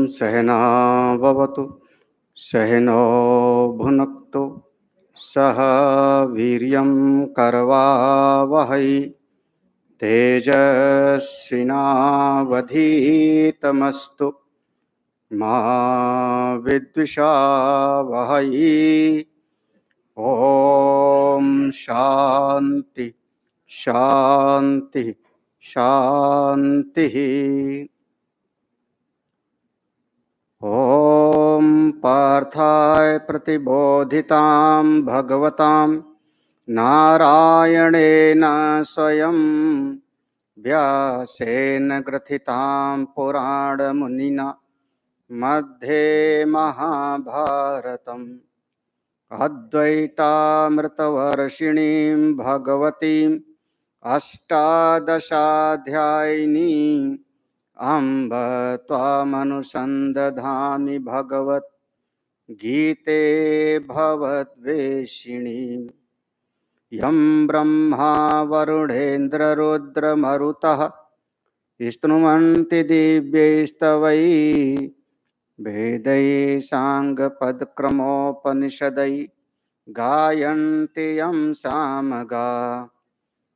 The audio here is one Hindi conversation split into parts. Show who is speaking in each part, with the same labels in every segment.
Speaker 1: सहना भवतु सहनो भुनक्तु सह वीर्यं करवावहै तेजस्विनावधीतमस्तु मा विद्विषावहै। ओम शांति शांति शांति। ओम पार्थाय प्रतिबोधितां भगवतां नारायणेन स्वयं व्यासेन ग्रथितां पुराणमुनिना मध्ये महाभारतम् अद्वैतामृतवर्षिणीं भगवतीम् अष्टादशाध्यायिनीम् अम्ब त्वामनुसन्दधामि भगवत् गीते भवद्वेषिणीम्। यं ब्रह्मा वरुणेन्द्ररुद्रमरुतः स्तुवन्ति दिव्यैस्तवैः वेदैः साङ्गपदक्रमोपनिषदैः गायन्ति यं सामगा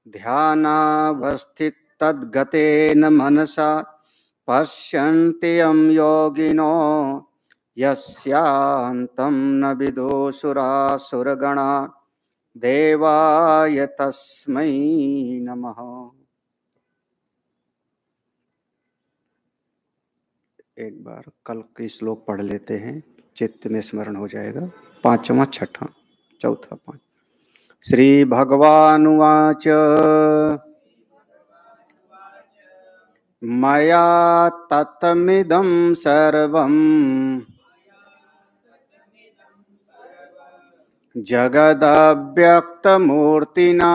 Speaker 1: ध्यानावस्थिततद्गतेन मनसा पश्यन्ति यं योगिनो यस्यान्तं न विदुषुरासुरगणा देवाय तस्मै नमः। एक बार कल के श्लोक पढ़ लेते हैं, चित्त में स्मरण हो जाएगा। पांचवा छठा चौथा पांच। श्री भगवानुवाच मया तत्तमिदं सर्वं जगदव्यक्तमूर्तिना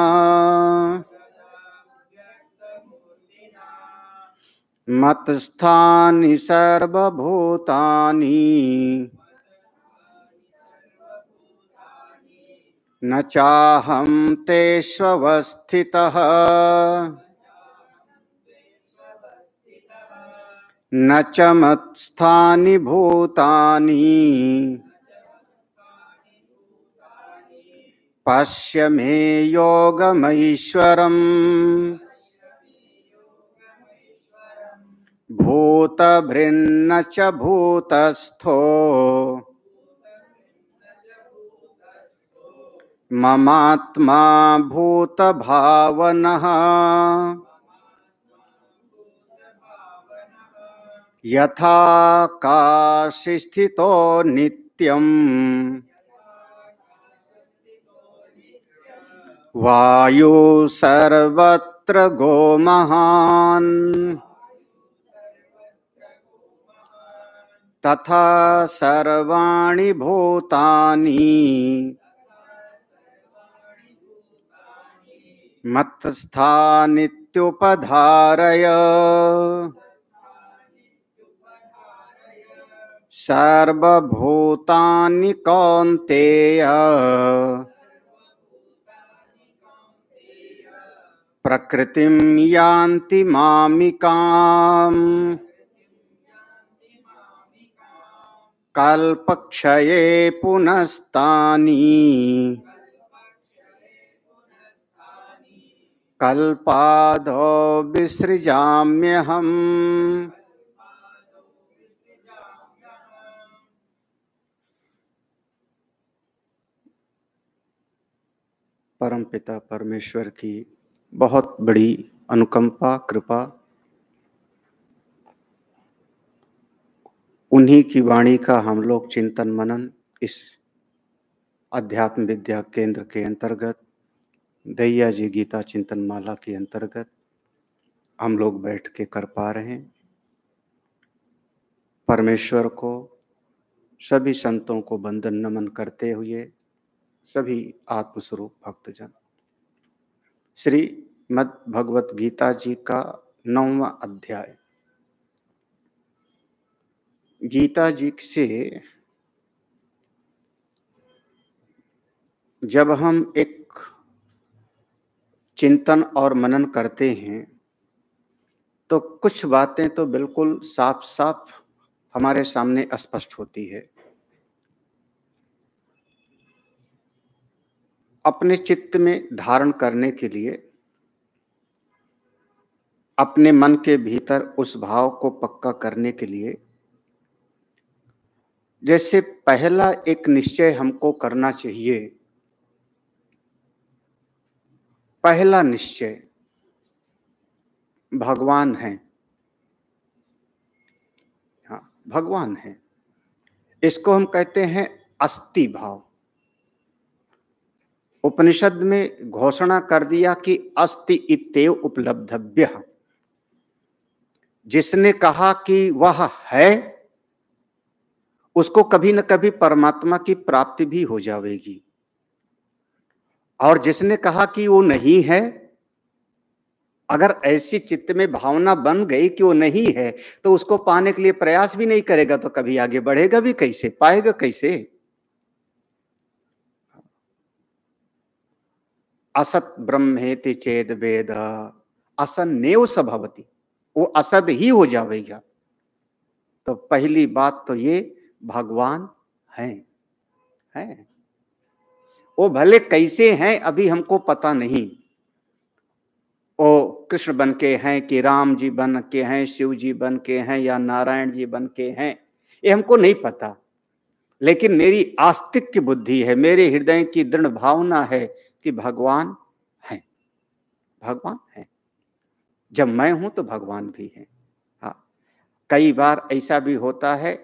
Speaker 1: मत्स्थानि सर्वभूतानि न चाहं तेष्वस्थितः न च मत्स्थानि भूतानि पश्य मे योगमैश्वरम्। भूतभृन्न च भूतस्थो ममात्मा भूतभावनः। यथाकाशे स्थितो नित्यं वायु सर्वत्र गोमहान् तथा सर्वाणि भूतानि मत्स्थानित्युपधारय। सर्वभूतानि कौन्तेय प्रकृतिं यान्ति मामिकाम्। कल्पक्षये पुनस्तानि कल्पादो विसृजाम्यहम्। परमपिता परमेश्वर की बहुत बड़ी अनुकंपा कृपा, उन्हीं की वाणी का हम लोग चिंतन मनन इस अध्यात्म विद्या केंद्र के अंतर्गत दैया जी गीता चिंतन माला के अंतर्गत हम लोग बैठ के कर पा रहे हैं। परमेश्वर को, सभी संतों को वंदन नमन करते हुए सभी आत्मस्वरूप भक्तजन श्रीमद् भगवत गीता जी का 9वां अध्याय। गीता जी से जब हम एक चिंतन और मनन करते हैं तो कुछ बातें तो बिल्कुल साफ साफ हमारे सामने स्पष्ट होती है। अपने चित्त में धारण करने के लिए अपने मन के भीतर उस भाव को पक्का करने के लिए जैसे पहला एक निश्चय हमको करना चाहिए। पहला निश्चय भगवान है। हाँ, भगवान है। इसको हम कहते हैं अस्ति भाव। उपनिषद में घोषणा कर दिया कि अस्ति इत्येव उपलब्धव्यः। जिसने कहा कि वह है, उसको कभी न कभी परमात्मा की प्राप्ति भी हो जाएगी। और जिसने कहा कि वो नहीं है, अगर ऐसी चित्त में भावना बन गई कि वो नहीं है, तो उसको पाने के लिए प्रयास भी नहीं करेगा, तो कभी आगे बढ़ेगा भी कैसे, पाएगा कैसे? असत ब्रह्मेति चेद वेद असन्नेव स भवति। वो असद ही हो जाएगा। तो पहली बात तो ये भगवान है। वो भले कैसे हैं अभी हमको पता नहीं। वो कृष्ण बन के हैं कि राम जी बन के हैं, शिव जी बन के हैं या नारायण जी बन के हैं, ये हमको नहीं पता। लेकिन मेरी आस्तिक की बुद्धि है, मेरे हृदय की दृढ़ भावना है कि भगवान है। भगवान है। जब मैं हूं तो भगवान भी है। हाँ, कई बार ऐसा भी होता है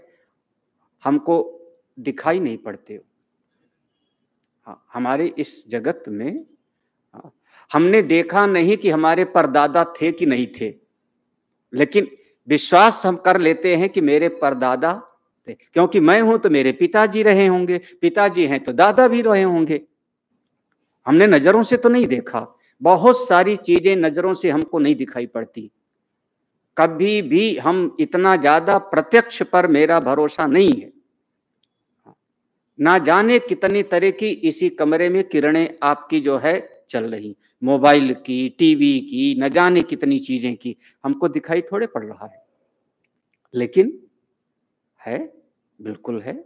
Speaker 1: हमको दिखाई नहीं पड़ते। हाँ, हमारे इस जगत में हाँ, हमने देखा नहीं कि हमारे परदादा थे कि नहीं थे, लेकिन विश्वास हम कर लेते हैं कि मेरे परदादा थे, क्योंकि मैं हूं तो मेरे पिताजी रहे होंगे, पिताजी हैं तो दादा भी रहे होंगे। हमने नजरों से तो नहीं देखा। बहुत सारी चीजें नजरों से हमको नहीं दिखाई पड़ती। कभी भी हम इतना ज्यादा प्रत्यक्ष पर मेरा भरोसा नहीं है। ना जाने कितनी तरह की इसी कमरे में किरणें आपकी जो है चल रही, मोबाइल की, टीवी की, न जाने कितनी चीजें की, हमको दिखाई थोड़े पड़ रहा है, लेकिन है, बिल्कुल है।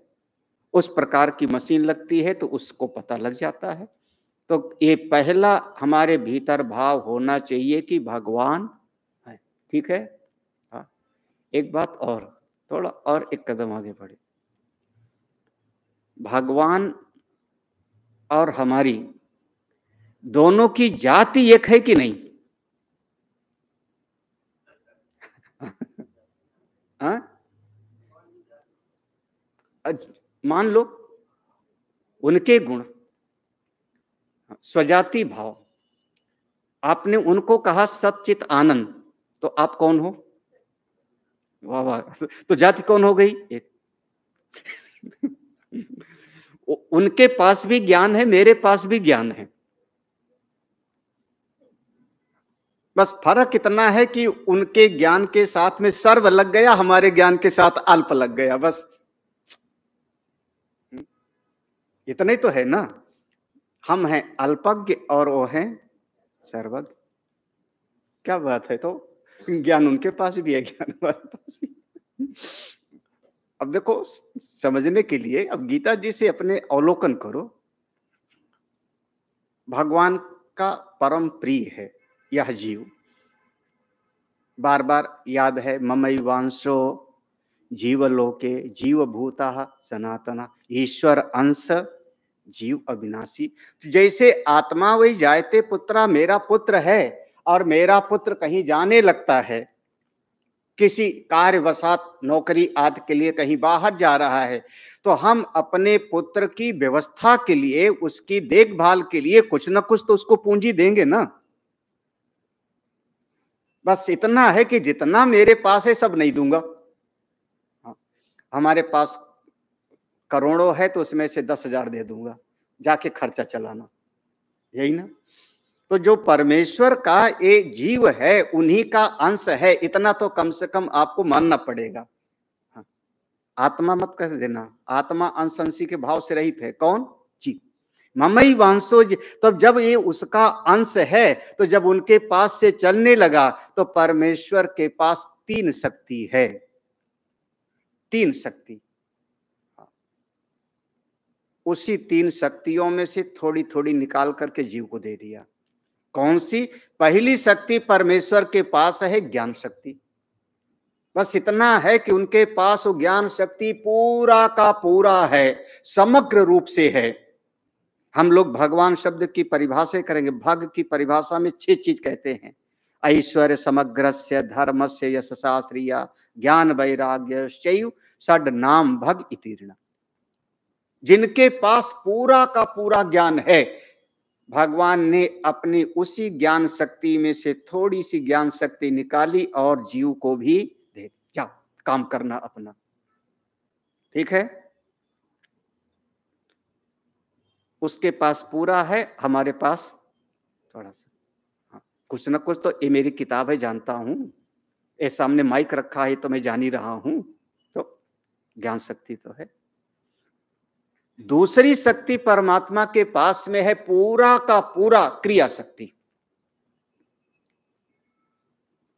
Speaker 1: उस प्रकार की मशीन लगती है तो उसको पता लग जाता है। तो ये पहला हमारे भीतर भाव होना चाहिए कि भगवान है। ठीक है। हाँ, एक बात और, थोड़ा और एक कदम आगे बढ़े। भगवान और हमारी दोनों की जाति एक है कि नहीं? हाँ? मान लो उनके गुण, स्वजाति भाव, आपने उनको कहा सच्चित आनंद, तो आप कौन हो? वाह वाह, तो जाति कौन हो गई? एक। उनके पास भी ज्ञान है, मेरे पास भी ज्ञान है, बस फर्क इतना है कि उनके ज्ञान के साथ में सर्व लग गया, हमारे ज्ञान के साथ अल्प लग गया, बस इतना ही तो है ना। हम हैं अल्पज्ञ और वो हैं सर्वज्ञ। क्या बात है। तो ज्ञान उनके पास भी है, ज्ञान हमारे पास भी। अब देखो, समझने के लिए अब गीता जी से अपने अवलोकन करो। भगवान का परम प्रिय है यह जीव। बार बार याद है, ममैवांशो जीवलोके जीवभूतः सनातना, ईश्वर अंश जीव अविनाशी। जैसे आत्मा वही जायते पुत्रा, मेरा पुत्र है और मेरा पुत्र कहीं जाने लगता है, किसी कार्यवशात नौकरी आदि के लिए कहीं बाहर जा रहा है, तो हम अपने पुत्र की व्यवस्था के लिए, उसकी देखभाल के लिए कुछ न कुछ तो उसको पूंजी देंगे ना। बस इतना है कि जितना मेरे पास है सब नहीं दूंगा। हमारे पास करोड़ों है तो उसमें से 10,000 दे दूंगा, जाके खर्चा चलाना, यही ना। तो जो परमेश्वर का ये जीव है, उन्हीं का अंश है, इतना तो कम से कम आपको मानना पड़ेगा। हाँ, आत्मा मत कह देना, आत्मा अंश के भाव से रहित है। कौन? जी, ममई वांसो। तो जब ये उसका अंश है, तो जब उनके पास से चलने लगा, तो परमेश्वर के पास तीन शक्ति है। 3 शक्ति। उसी 3 शक्तियों में से थोड़ी थोड़ी निकाल करके जीव को दे दिया। कौन सी? पहली शक्ति परमेश्वर के पास है ज्ञान शक्ति। बस इतना है कि उनके पास वो ज्ञान शक्ति पूरा का पूरा है, समग्र रूप से है। हम लोग भगवान शब्द की परिभाषा करेंगे। भग की परिभाषा में 6 चीज कहते हैं। ऐश्वर्य समग्रस्य धर्मस्य यशसाश्रिया ज्ञान वैराग्य शैव षड नाम भग इतीर्ण। जिनके पास पूरा का पूरा ज्ञान है, भगवान ने अपनी उसी ज्ञान शक्ति में से थोड़ी सी ज्ञान शक्ति निकाली और जीव को भी दे, जाओ काम करना अपना। ठीक है, उसके पास पूरा है, हमारे पास थोड़ा सा। हाँ, कुछ ना कुछ तो ये मेरी किताब है, जानता हूं, ये सामने माइक रखा है तो मैं जान ही रहा हूं, तो ज्ञान शक्ति तो है। दूसरी शक्ति परमात्मा के पास में है पूरा का पूरा क्रिया शक्ति।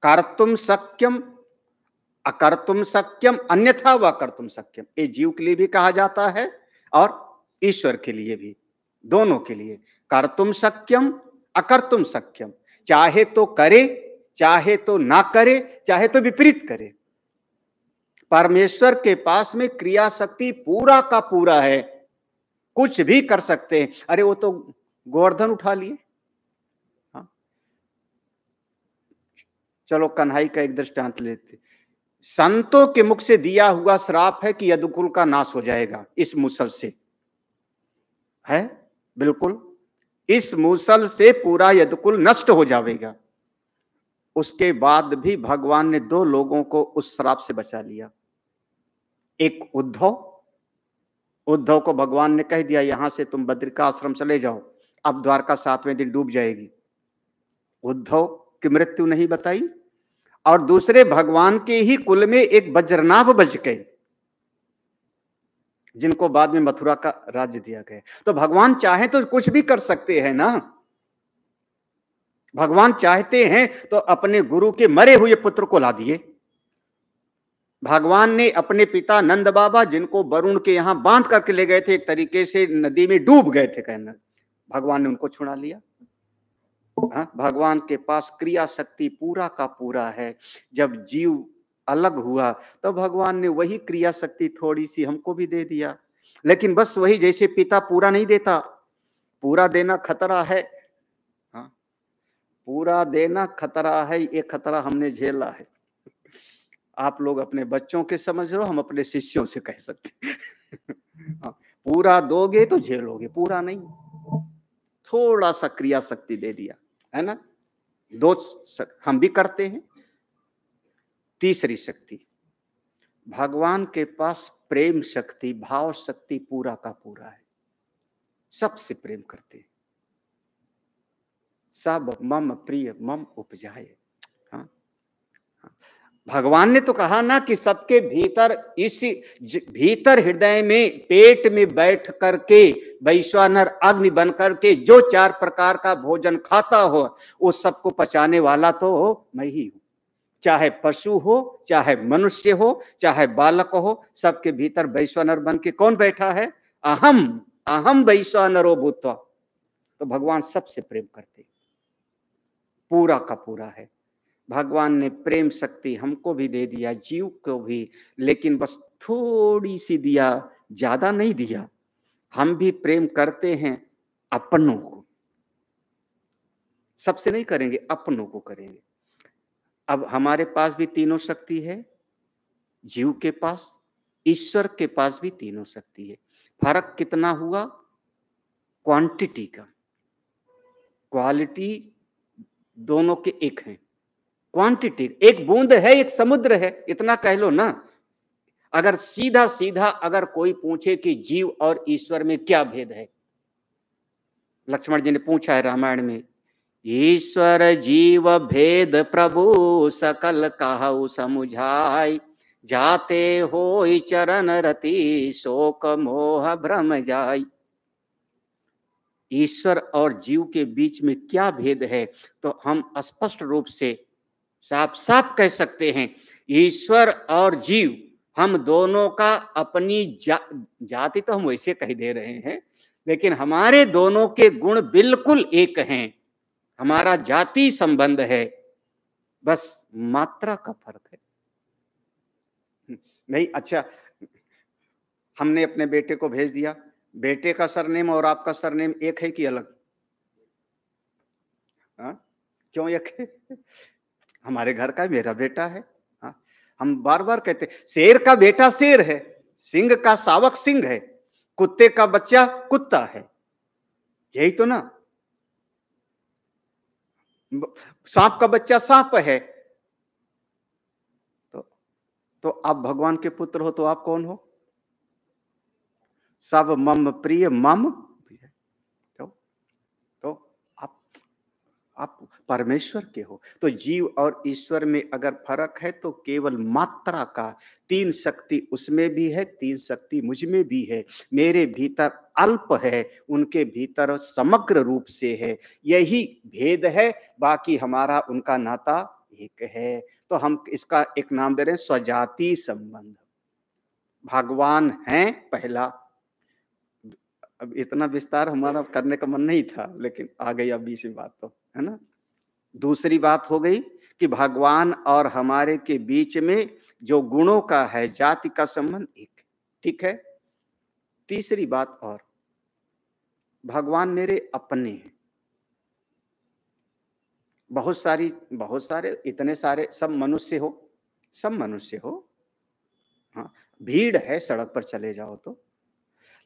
Speaker 1: कर्तुम शक्यम अकर्तुम शक्यम अन्यथा व कर्तुम शक्यम, ये जीव के लिए भी कहा जाता है और ईश्वर के लिए भी, दोनों के लिए। कर्तुम शक्यम अकर्तुम शक्यम, चाहे तो करे, चाहे तो ना करे, चाहे तो विपरीत करे। परमेश्वर के पास में क्रिया शक्ति पूरा का पूरा है, कुछ भी कर सकते हैं। अरे वो तो गोवर्धन उठा लिए। हाँ, चलो कन्हई का एक दृष्टांत लेते। संतों के मुख से दिया हुआ श्राप है कि यदुकुल का नाश हो जाएगा इस मूसल से, है बिल्कुल, इस मूसल से पूरा यदुकुल नष्ट हो जाएगा। उसके बाद भी भगवान ने 2 लोगों को उस श्राप से बचा लिया। एक उद्धव को भगवान ने कह दिया यहां से तुम बद्रिका आश्रम चले जाओ, अब द्वारका 7वें दिन डूब जाएगी। उद्धव की मृत्यु नहीं बताई। और दूसरे भगवान के ही कुल में एक वज्रनाभ बच गए, जिनको बाद में मथुरा का राज्य दिया गया। तो भगवान चाहे तो कुछ भी कर सकते हैं ना। भगवान चाहते हैं तो अपने गुरु के मरे हुए पुत्र को ला दिए। भगवान ने अपने पिता नंद बाबा, जिनको वरुण के यहां बांध करके ले गए थे, एक तरीके से नदी में डूब गए थे कहना, भगवान ने उनको छुड़ा लिया। हाँ, भगवान के पास क्रिया शक्ति पूरा का पूरा है। जब जीव अलग हुआ तो भगवान ने वही क्रिया शक्ति थोड़ी सी हमको भी दे दिया। लेकिन बस वही, जैसे पिता पूरा नहीं देता, पूरा देना खतरा है। हाँ, पूरा देना खतरा है, ये खतरा हमने झेला है। आप लोग अपने बच्चों के समझ लो, हम अपने शिष्यों से कह सकते हाँ, पूरा दोगे तो झेलोगे, पूरा नहीं, थोड़ा सा क्रिया शक्ति दे दिया, है ना। 2 हम भी करते हैं। तीसरी शक्ति, भगवान के पास प्रेम शक्ति, भाव शक्ति पूरा का पूरा है, सबसे प्रेम करते हैं। सब मम प्रिय मम उपजाए। हाँ, भगवान ने तो कहा ना कि सबके भीतर, इस भीतर हृदय में, पेट में बैठ करके वैश्वानर अग्नि बन करके जो 4 प्रकार का भोजन खाता हो, वो सबको पचाने वाला तो मैं ही हूं। चाहे पशु हो, चाहे मनुष्य हो, चाहे बालक हो, सबके भीतर वैश्वानर बन के कौन बैठा है? अहम अहम वैश्वानरो भूत्वा। तो भगवान सबसे प्रेम करते, पूरा का पूरा है। भगवान ने प्रेम शक्ति हमको भी दे दिया, जीव को भी, लेकिन बस थोड़ी सी दिया, ज्यादा नहीं दिया। हम भी प्रेम करते हैं अपनों को, सबसे नहीं करेंगे, अपनों को करेंगे। अब हमारे पास भी तीनों शक्ति है, जीव के पास, ईश्वर के पास भी तीनों शक्ति है। फर्क कितना हुआ? क्वांटिटी का। क्वालिटी दोनों के एक हैं, क्वांटिटी एक बूंद है, एक समुद्र है, इतना कह लो ना। अगर सीधा सीधा अगर कोई पूछे कि जीव और ईश्वर में क्या भेद है, लक्ष्मण जी ने पूछा है रामायण में, ईश्वर जीव भेद प्रभु सकल कहु समुझाई, जाते होई चरण रति शोक मोह भ्रम जाई। ईश्वर और जीव के बीच में क्या भेद है? तो हम स्पष्ट रूप से साफ साफ कह सकते हैं, ईश्वर और जीव हम दोनों का अपनी जाति तो हम वैसे कह दे रहे हैं, लेकिन हमारे दोनों के गुण बिल्कुल एक हैं। हमारा जाति संबंध है, बस मात्रा का फर्क है। नहीं, अच्छा, हमने अपने बेटे को भेज दिया, बेटे का सरनेम और आपका सरनेम एक है कि अलग? हाँ, क्यों एक है? हमारे घर का मेरा बेटा है। हाँ, हम बार बार कहते शेर का बेटा शेर है, सिंह का शावक सिंह है, कुत्ते का बच्चा कुत्ता है, यही तो ना। सांप का बच्चा सांप है। तो आप भगवान के पुत्र हो तो आप कौन हो? सब मम प्रिय मम प्रिय। तो आप परमेश्वर के हो। तो जीव और ईश्वर में अगर फर्क है तो केवल मात्रा का। तीन शक्ति उसमें भी है, तीन शक्ति मुझ में भी है। मेरे भीतर अल्प है, उनके भीतर समग्र रूप से है। यही भेद है, बाकी हमारा उनका नाता एक है। तो हम इसका एक नाम दे रहे हैं स्वजाति संबंध। भगवान हैं पहला। अब इतना विस्तार हमारा करने का मन नहीं था, लेकिन आ गई अब बीच में बात, तो है ना। दूसरी बात हो गई कि भगवान और हमारे के बीच में जो गुणों का है, जाति का संबंध एक, ठीक है। तीसरी बात और, भगवान मेरे अपने हैं। बहुत सारे इतने सारे, सब मनुष्य हो। हाँ, भीड़ है सड़क पर चले जाओ तो,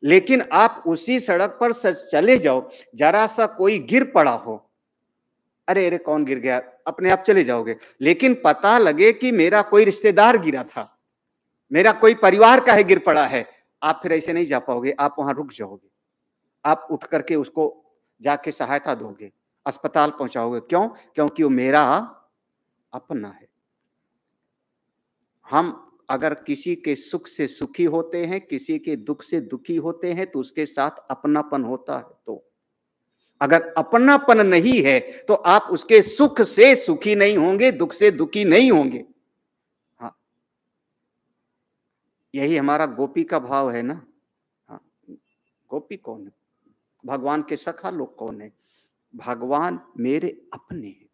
Speaker 1: लेकिन आप उसी सड़क पर चले जाओ, जरा सा कोई गिर पड़ा हो, अरे अरे कौन गिर गया, अपने आप चले जाओगे। लेकिन पता लगे कि मेरा कोई रिश्तेदार गिरा था, मेरा कोई परिवार का है गिर पड़ा है, आप फिर ऐसे नहीं जा पाओगे, आप वहां रुक जाओगे। आप उठ करके उसको जाके सहायता दोगे, अस्पताल पहुंचाओगे। क्यों? क्योंकि वो मेरा अपना है। हम अगर किसी के सुख से सुखी होते हैं, किसी के दुख से दुखी होते हैं, तो उसके साथ अपनापन होता है। तो अगर अपनापन नहीं है तो आप उसके सुख से सुखी नहीं होंगे, दुख से दुखी नहीं होंगे। हाँ, यही हमारा गोपी का भाव है ना। हाँ, गोपी कौन है? भगवान के सखा लोग कौन है? भगवान मेरे अपने हैं।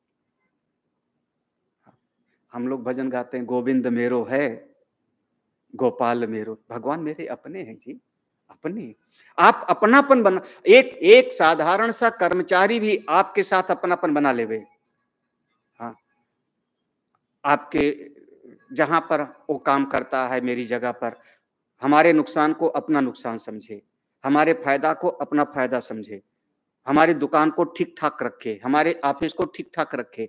Speaker 1: हम लोग भजन गाते हैं, गोविंद मेरो है, गोपाल मेरो। भगवान मेरे अपने हैं जी, अपने। आप अपनापन बना, एक साधारण सा कर्मचारी भी आपके साथ अपनापन बना लेवे। हाँ, आपके जहां पर वो काम करता है, मेरी जगह पर, हमारे नुकसान को अपना नुकसान समझे, हमारे फायदा को अपना फायदा समझे, हमारी दुकान को ठीक ठाक रखे, हमारे ऑफिस को ठीक ठाक रखे,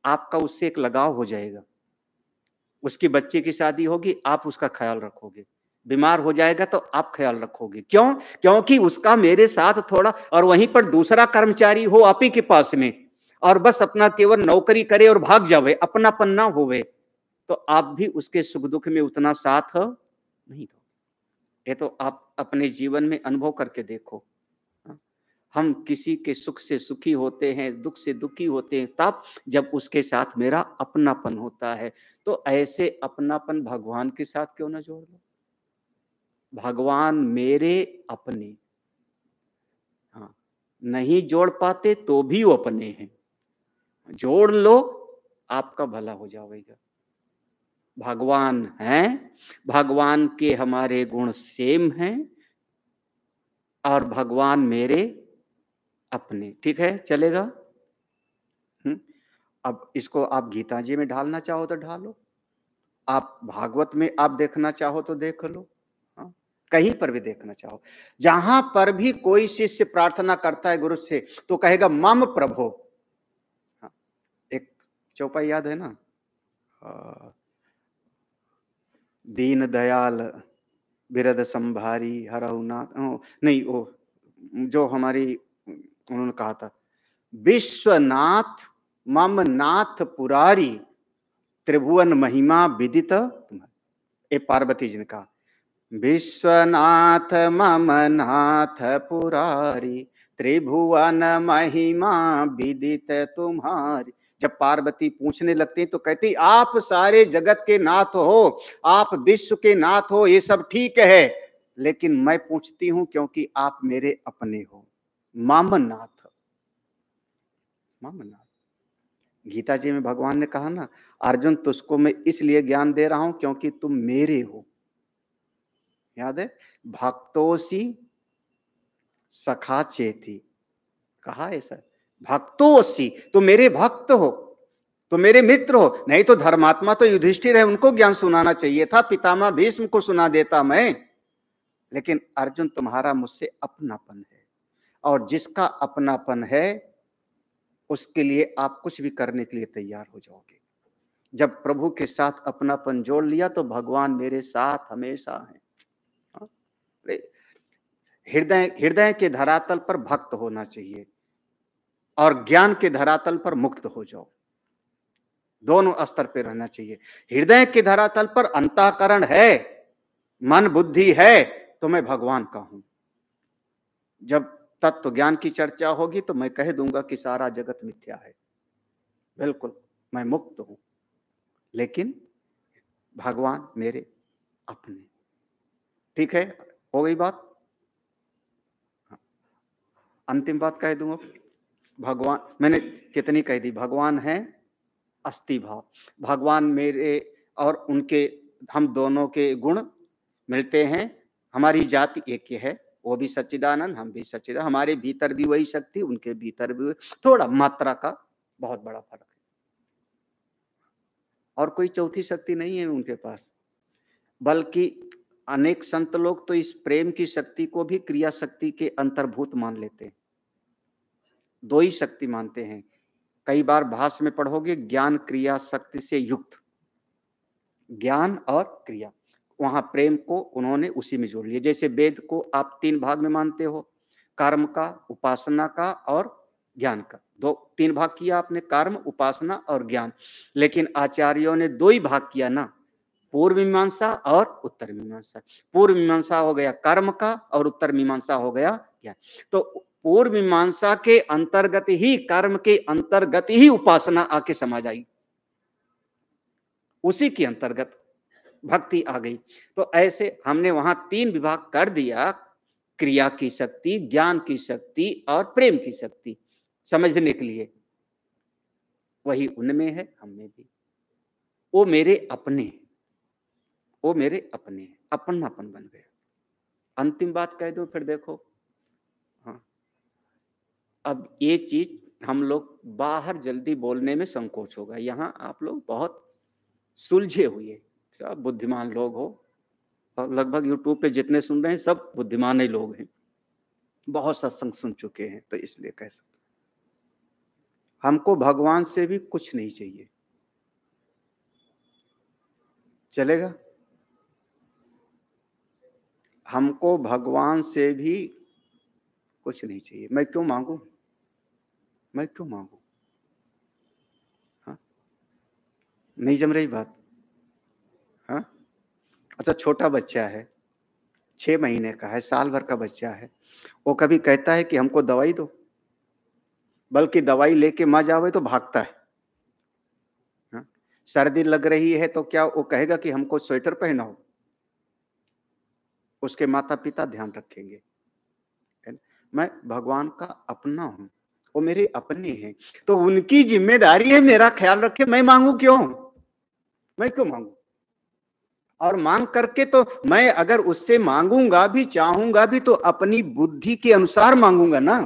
Speaker 1: आपका उससे एक लगाव हो जाएगा। उसकी बच्चे की शादी होगी, आप उसका ख्याल रखोगे। बीमार हो जाएगा तो आप ख्याल रखोगे। क्यों? क्योंकि उसका मेरे साथ थोड़ा, और वहीं पर दूसरा कर्मचारी हो आप ही के पास में, और बस अपना केवल नौकरी करे और भाग जावे, अपनापन ना होवे, तो आप भी उसके सुख दुख में उतना साथ नहीं दो। ये तो आप अपने जीवन में अनुभव करके देखो। हम किसी के सुख से सुखी होते हैं, दुख से दुखी होते हैं, तब जब उसके साथ मेरा अपनापन होता है। तो ऐसे अपनापन भगवान के साथ क्यों ना जोड़ लो? भगवान मेरे अपने। हाँ, नहीं जोड़ पाते तो भी वो अपने हैं, जोड़ लो, आपका भला हो जाएगा। भगवान हैं, भगवान के हमारे गुण सेम हैं, और भगवान मेरे अपने। ठीक है, चलेगा? अब इसको आप गीता जी में ढालना चाहो तो ढालो, आप भागवत में आप देखना चाहो तो देख लो। हाँ, कहीं पर भी देखना चाहो, जहां पर भी कोई शिष्य प्रार्थना करता है गुरु से तो कहेगा मम प्रभो। हाँ, एक चौपाई याद है ना, दीन दयाल बिरद संभारी हरहु नाथ, नहीं, वो जो हमारी उन्होंने कहा था, विश्वनाथ मम नाथ पुरारी त्रिभुवन महिमा विदित तुम्हारी। ये पार्वती जी ने कहा, विश्वनाथ मम नाथ पुरारी त्रिभुवन महिमा विदित तुम्हारी। जब पार्वती पूछने लगती तो कहती आप सारे जगत के नाथ हो, आप विश्व के नाथ हो, ये सब ठीक है, लेकिन मैं पूछती हूं क्योंकि आप मेरे अपने हो, मामनाथ। मामनाथ। गीता जी में भगवान ने कहा ना, अर्जुन तुझको मैं इसलिए ज्ञान दे रहा हूं क्योंकि तुम मेरे हो। याद है, भक्तोसी सखा चेती, कहा ऐसा, भक्तोसी, तो मेरे भक्त हो, तो मेरे मित्र हो। नहीं तो धर्मात्मा तो युधिष्ठिर है, उनको ज्ञान सुनाना चाहिए था, पितामह भीष्म को सुना देता मैं। लेकिन अर्जुन तुम्हारा मुझसे अपनापन है, और जिसका अपनापन है उसके लिए आप कुछ भी करने के लिए तैयार हो जाओगे। जब प्रभु के साथ अपनापन जोड़ लिया तो भगवान मेरे साथ हमेशा है। हृदय हृदय के धरातल पर भक्त होना चाहिए और ज्ञान के धरातल पर मुक्त हो जाओ, दोनों स्तर पे रहना चाहिए। हृदय के धरातल पर अंतःकरण है, मन बुद्धि है, तो मैं भगवान का हूं। जब तत्व ज्ञान की चर्चा होगी तो मैं कह दूंगा कि सारा जगत मिथ्या है, बिल्कुल मैं मुक्त हूं, लेकिन भगवान मेरे अपने। ठीक है, हो गई बात। अंतिम बात कह दूंगा, भगवान मैंने कितनी कह दी, भगवान है अस्थि भाव। भगवान मेरे और उनके, हम दोनों के गुण मिलते हैं। हमारी जाति एक ही है, वो भी सच्चिदानंद, हम भी सच्चिदानंद, हमारे भीतर भी वही शक्ति, उनके भीतर भी, थोड़ा मात्रा का बहुत बड़ा फर्क है। और कोई चौथी शक्ति नहीं है उनके पास, बल्कि अनेक संत लोग तो इस प्रेम की शक्ति को भी क्रिया शक्ति के अंतर्भूत मान लेते हैं, दो ही शक्ति मानते हैं। कई बार भाष्य में पढ़ोगे ज्ञान क्रिया शक्ति से युक्त, ज्ञान और क्रिया, वहां प्रेम को उन्होंने उसी में जोड़ लिया। जैसे वेद को आप तीन भाग में मानते हो, कर्म का, उपासना का और ज्ञान का, दो तीन भाग किया आपने, कर्म, उपासना और ज्ञान। लेकिन आचार्यों ने दो ही भाग किया ना, पूर्व मीमांसा और उत्तर मीमांसा। पूर्व मीमांसा हो गया कर्म का और उत्तर मीमांसा हो गया ज्ञान। तो पूर्व मीमांसा के अंतर्गत ही, कर्म के अंतर्गत ही उपासना आके समा जाएगी, उसी के अंतर्गत भक्ति आ गई। तो ऐसे हमने वहां तीन विभाग कर दिया, क्रिया की शक्ति, ज्ञान की शक्ति और प्रेम की शक्ति, समझने के लिए। वही उनमें है, हम में भी। वो मेरे अपने, वो मेरे अपने, अपनापन बन गया। अंतिम बात कह दो फिर देखो, हाँ, अब ये चीज हम लोग बाहर जल्दी बोलने में संकोच होगा, यहाँ आप लोग बहुत सुलझे हुए, सब बुद्धिमान लोग हो, और लगभग यूट्यूब पे जितने सुन रहे हैं सब बुद्धिमान ही लोग हैं, बहुत सत्संग सुन चुके हैं, तो इसलिए कह सकते हमको भगवान से भी कुछ नहीं चाहिए। चलेगा? हमको भगवान से भी कुछ नहीं चाहिए। मैं क्यों मांगू, मैं क्यों मांगू? हाँ, नहीं जम रही बात। हाँ, अच्छा, छोटा बच्चा है, 6 महीने का है, साल भर का बच्चा है, वो कभी कहता है कि हमको दवाई दो, बल्कि दवाई लेके मां जावे तो भागता है। हाँ? सर्दी लग रही है तो क्या वो कहेगा कि हमको स्वेटर पहनाओ? उसके माता पिता ध्यान रखेंगे। मैं भगवान का अपना हूं, वो मेरे अपने हैं, तो उनकी जिम्मेदारी है मेरा ख्याल रखे। मैं मांगू क्यों, मैं क्यों मांगू? और मांग करके तो मैं अगर उससे मांगूंगा भी, चाहूंगा भी, तो अपनी बुद्धि के अनुसार मांगूंगा ना,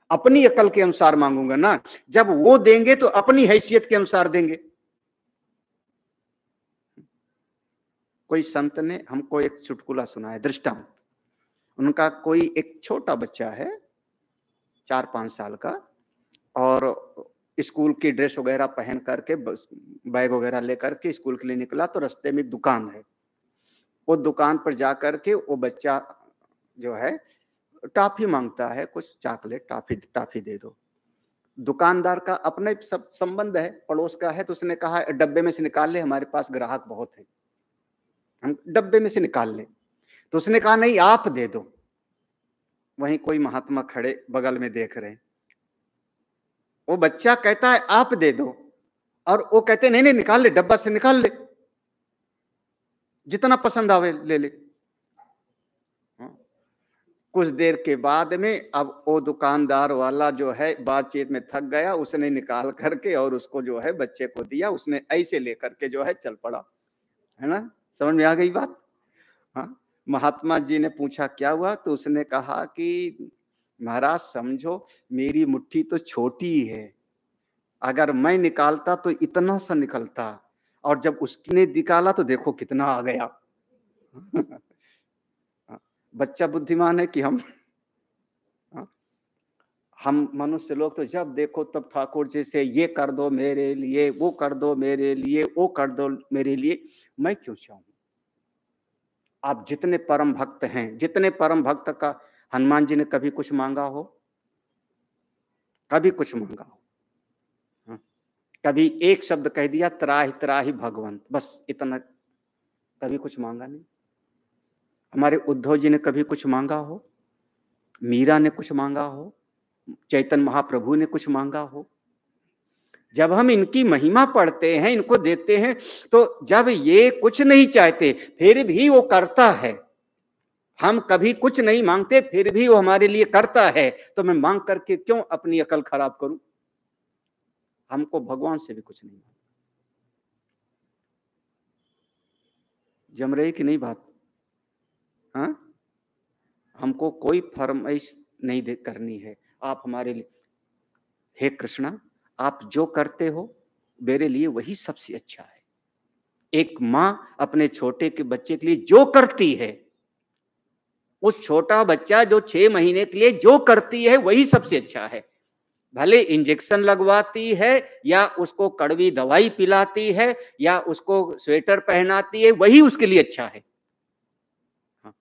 Speaker 1: अपनी अकल के अनुसार मांगूंगा ना। जब वो देंगे तो अपनी हैसियत के अनुसार देंगे। कोई संत ने हमको एक चुटकुला सुनाया, दृष्टांत। उनका कोई एक छोटा बच्चा है, 4-5 साल का, और स्कूल की ड्रेस वगैरह पहन करके, बैग वगैरह लेकर के स्कूल के लिए निकला, तो रास्ते में एक दुकान है। वो दुकान पर जा करके वो बच्चा जो है टॉफी मांगता है, कुछ चॉकलेट, टॉफी, टॉफी दे दो। दुकानदार का अपने सब संबंध है, पड़ोस का है, तो उसने कहा डब्बे में से निकाल ले, हमारे पास ग्राहक बहुत है, हम डब्बे में से निकाल ले। तो उसने कहा नहीं, आप दे दो। वहीं कोई महात्मा खड़े बगल में देख रहे हैं, वो बच्चा कहता है आप दे दो, और वो कहते नहीं नहीं निकाल ले, डब्बा से निकाल ले, जितना पसंद आवे ले ले। हाँ। कुछ देर के बाद में अब वो दुकानदार वाला जो है बातचीत में थक गया, उसने निकाल करके और उसको जो है बच्चे को दिया, उसने ऐसे लेकर के जो है चल पड़ा, है ना। समझ में आ गई बात। हाँ, महात्मा जी ने पूछा क्या हुआ, तो उसने कहा कि महाराज समझो मेरी मुट्ठी तो छोटी ही है, अगर मैं निकालता तो इतना सा निकलता, और जब उसने निकाला तो देखो कितना आ गया। बच्चा बुद्धिमान है कि हम? हम मनुष्य लोग तो जब देखो तब ठाकुर जी से ये कर दो मेरे लिए, वो कर दो मेरे लिए, वो कर दो मेरे लिए। मैं क्यों चाहूं? आप जितने परम भक्त हैं, जितने परम भक्त का हनुमान जी ने कभी कुछ मांगा हो? कभी कुछ मांगा हो? हाँ। कभी एक शब्द कह दिया त्राहि त्राहि भगवंत, बस इतना, कभी कुछ मांगा नहीं। हमारे उद्धव जी ने कभी कुछ मांगा हो? मीरा ने कुछ मांगा हो? चैतन्य महाप्रभु ने कुछ मांगा हो? जब हम इनकी महिमा पढ़ते हैं, इनको देखते हैं, तो जब ये कुछ नहीं चाहते फिर भी वो करता है, हम कभी कुछ नहीं मांगते फिर भी वो हमारे लिए करता है, तो मैं मांग करके क्यों अपनी अकल खराब करूं? हमको भगवान से भी कुछ नहीं मांगना। जम रही कि नहीं बात? हाँ, हमको कोई फरमाइश नहीं करनी है। आप हमारे लिए, हे कृष्णा, आप जो करते हो मेरे लिए वही सबसे अच्छा है। एक माँ अपने छोटे के बच्चे के लिए जो करती है, उस छोटा बच्चा जो 6 महीने के लिए जो करती है वही सबसे अच्छा है। भले इंजेक्शन लगवाती है या उसको कड़वी दवाई पिलाती है या उसको स्वेटर पहनाती है, वही उसके लिए अच्छा है। हाँ।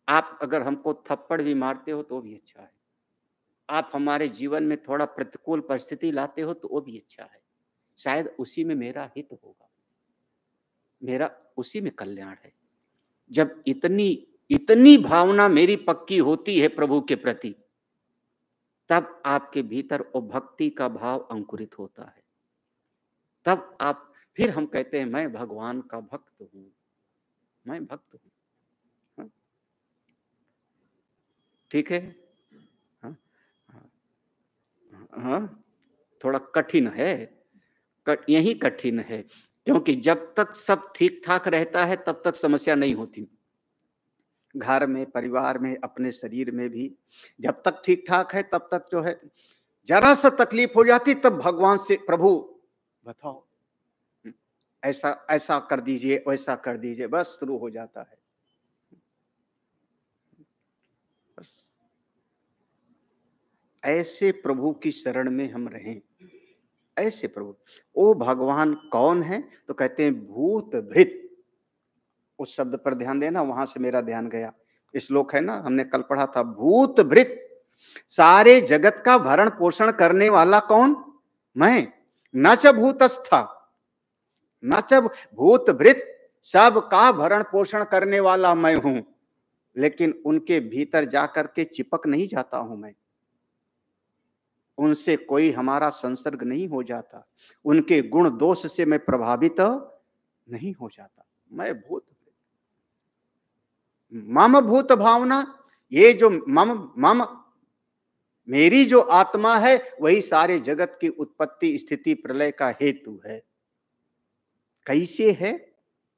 Speaker 1: आप अगर हमको थप्पड़ भी मारते हो तो भी अच्छा है। आप हमारे जीवन में थोड़ा प्रतिकूल परिस्थिति लाते हो तो वो भी अच्छा है। शायद उसी में मेरा हित होगा, मेरा उसी में कल्याण है। जब इतनी इतनी भावना मेरी पक्की होती है प्रभु के प्रति, तब आपके भीतर वो भक्ति का भाव अंकुरित होता है। तब आप, फिर हम कहते हैं मैं भगवान का भक्त हूं, मैं भक्त हूं। हाँ? ठीक है। हाँ, हाँ, हाँ, थोड़ा कठिन है, यही कठिन है, क्योंकि जब तक सब ठीक ठाक रहता है तब तक समस्या नहीं होती। घर में, परिवार में, अपने शरीर में भी जब तक ठीक ठाक है तब तक जो है, जरा सा तकलीफ हो जाती तब भगवान से, प्रभु बताओ ऐसा ऐसा कर दीजिए, वैसा कर दीजिए, बस शुरू हो जाता है। बस ऐसे प्रभु की शरण में हम रहें, ऐसे प्रभु। ओ भगवान कौन है? तो कहते हैं भूत भृत। उस शब्द पर ध्यान देना, वहां से मेरा ध्यान गया। श्लोक है ना, हमने कल पढ़ा था, भूत भृत, सारे जगत का भरण पोषण करने वाला कौन? मैं। न च भूतस्था, न च भूत भृत, सब का भरण पोषण करने वाला मैं हूं, लेकिन उनके भीतर जाकर के चिपक नहीं जाता हूं मैं, उनसे कोई हमारा संसर्ग नहीं हो जाता, उनके गुण दोष से मैं प्रभावित नहीं हो जाता। मैं भूत, मम भूत भावना, ये जो मम मम मेरी जो आत्मा है वही सारे जगत की उत्पत्ति स्थिति प्रलय का हेतु है। कैसे है?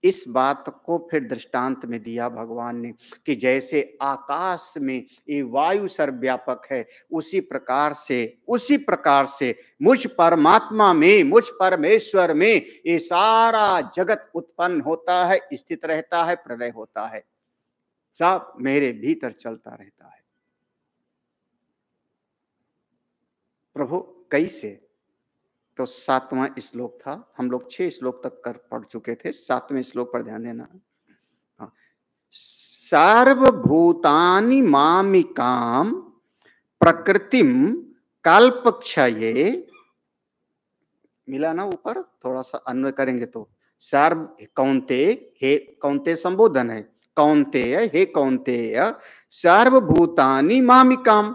Speaker 1: इस बात को फिर दृष्टांत में दिया भगवान ने कि जैसे आकाश में ये वायु सर्वव्यापक है, उसी प्रकार से मुझ परमात्मा में, मुझ परमेश्वर में ये सारा जगत उत्पन्न होता है, स्थित रहता है, प्रलय होता है, सब मेरे भीतर चलता रहता है। प्रभु कैसे? तो 7वां श्लोक था, हम लोग 6 श्लोक तक कर पढ़ चुके थे, 7वें श्लोक पर ध्यान देना। हाँ, सर्वभूतानि मामिकाम प्रकृतिम कल्पक्षये, मिला ना ऊपर, थोड़ा सा अन्वय करेंगे तो सर्व कौन्ते, हे कौन्ते संबोधन है, कौन्तेय हे कौन्तेय, सर्वभूतानि मामिकाम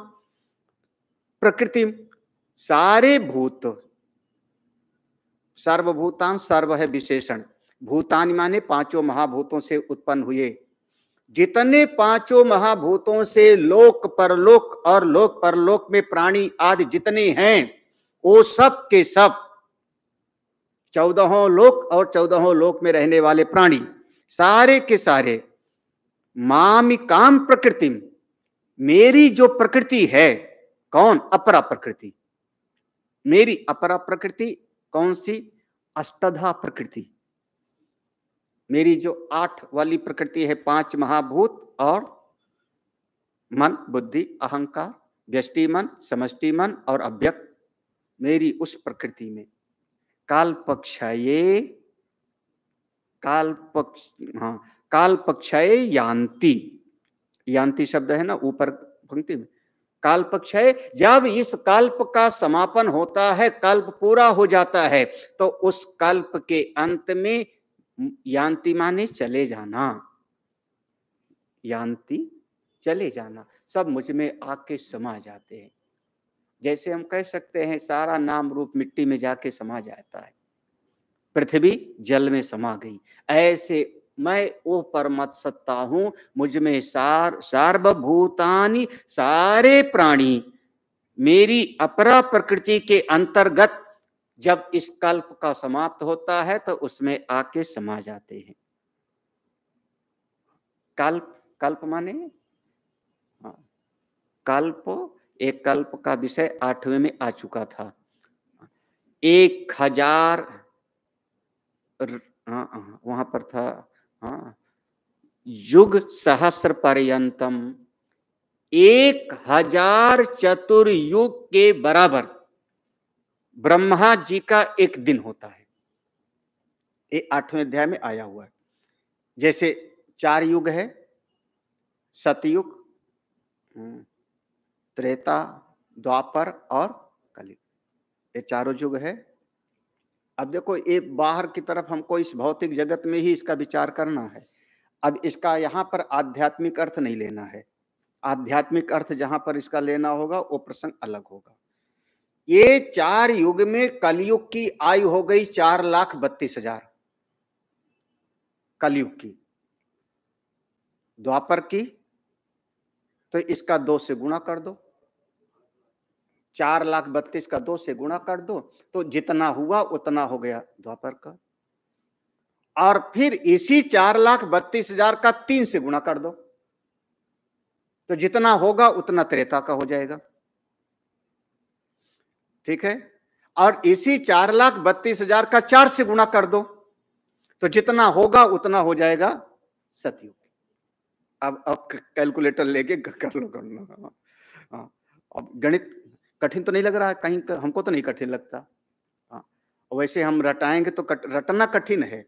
Speaker 1: प्रकृतिम, सारे भूत, सर्वभूतान, सर्व है विशेषण, भूतानि माने पांचों महाभूतों से उत्पन्न हुए, जितने पांचों महाभूतों से लोक परलोक और लोक परलोक में प्राणी आदि जितने हैं, वो सब के सब 14 लोक और 14 लोक में रहने वाले प्राणी सारे के सारे मामिकाम प्रकृति, मेरी जो प्रकृति है, कौन? अपरा प्रकृति, मेरी अपरा प्रकृति कौन सी? अष्टधा प्रकृति, मेरी जो 8 वाली प्रकृति है, 5 महाभूत और मन, बुद्धि, अहंकार, व्यष्टि मन, समष्टि मन और अव्यक्त, मेरी उस प्रकृति में कालपक्षये, कालपक्षये यान्ति, यान्ति शब्द है ना ऊपर पंक्ति में, कालपक्षय, जब इस कल्प का समापन होता है, कल्प पूरा हो जाता है, तो उस कल्प के अंत में यान्ति माने चले जाना, यान्ति चले जाना, सब मुझ में आके समा जाते हैं। जैसे हम कह सकते हैं सारा नाम रूप मिट्टी में जाके समा जाता है, पृथ्वी जल में समा गई, ऐसे मैं वो परमत सत्ता हूं, मुझ में सार्वभूतानि, सारे प्राणी मेरी अपरा प्रकृति के अंतर्गत जब इस कल्प का समाप्त होता है तो उसमें आके समा जाते हैं। कल्प, कल्प माने कल्प, एक कल्प का विषय 8वें में आ चुका था। 1000 वहां पर था, हाँ, युग सहस्र पर्यंतम, 1000 चतुर्युग के बराबर ब्रह्मा जी का एक दिन होता है। ये 8वें अध्याय में आया हुआ है। जैसे 4 युग है, सतयुग, त्रेता, द्वापर और कलयुग, ये चारों युग है। अब देखो, ये बाहर की तरफ हमको इस भौतिक जगत में ही इसका विचार करना है। अब इसका यहाँ पर आध्यात्मिक अर्थ नहीं लेना है, आध्यात्मिक अर्थ जहां पर इसका लेना होगा वो प्रसंग अलग होगा। ये 4 युग में कलयुग की आयु हो गई 4,32,000 कलयुग की, द्वापर की तो इसका 2 से गुणा कर दो, 4,32,000 का 2 से गुणा कर दो तो जितना हुआ उतना हो गया द्वापर का, और फिर इसी 4,32,000 का 3 से गुणा कर दो तो जितना होगा उतना त्रेता का हो जाएगा। ठीक है, और इसी 4,32,000 का 4 से गुणा कर दो तो जितना होगा उतना हो जाएगा सतयुग। अब कैलकुलेटर लेके कर लो गणना। अब गणित कठिन तो नहीं लग रहा है कहीं, हमको तो नहीं कठिन लगता। वैसे हम रटाएंगे तो रटना कठिन है।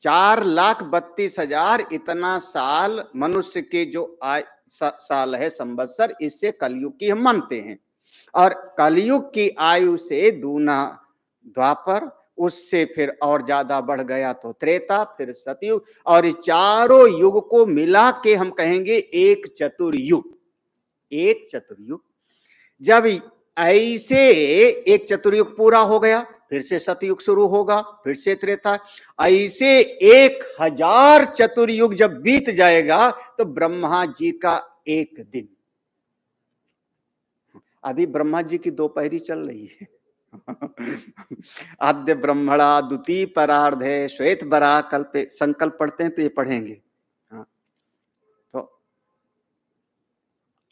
Speaker 1: 4,32,000 इतना साल मनुष्य के जो साल है संवत्सर, इससे कलयुग की हम मानते हैं, और कलयुग की आयु से दूना द्वापर, उससे फिर और ज्यादा बढ़ गया तो त्रेता, फिर सतयुग, और चारों युग को मिला के हम कहेंगे एक चतुर्युग। एक चतुर्युग, जब ऐसे एक चतुर्युग पूरा हो गया फिर से सतयुग शुरू होगा, फिर से त्रेता, ऐसे 1000 चतुर्युग जब बीत जाएगा तो ब्रह्मा जी का एक दिन। अभी ब्रह्मा जी की दोपहरी चल रही है। आद्य ब्रह्मणा द्वितीय परार्धे श्वेत बरा कल्पे, संकल्प पढ़ते हैं तो ये पढ़ेंगे। हाँ, तो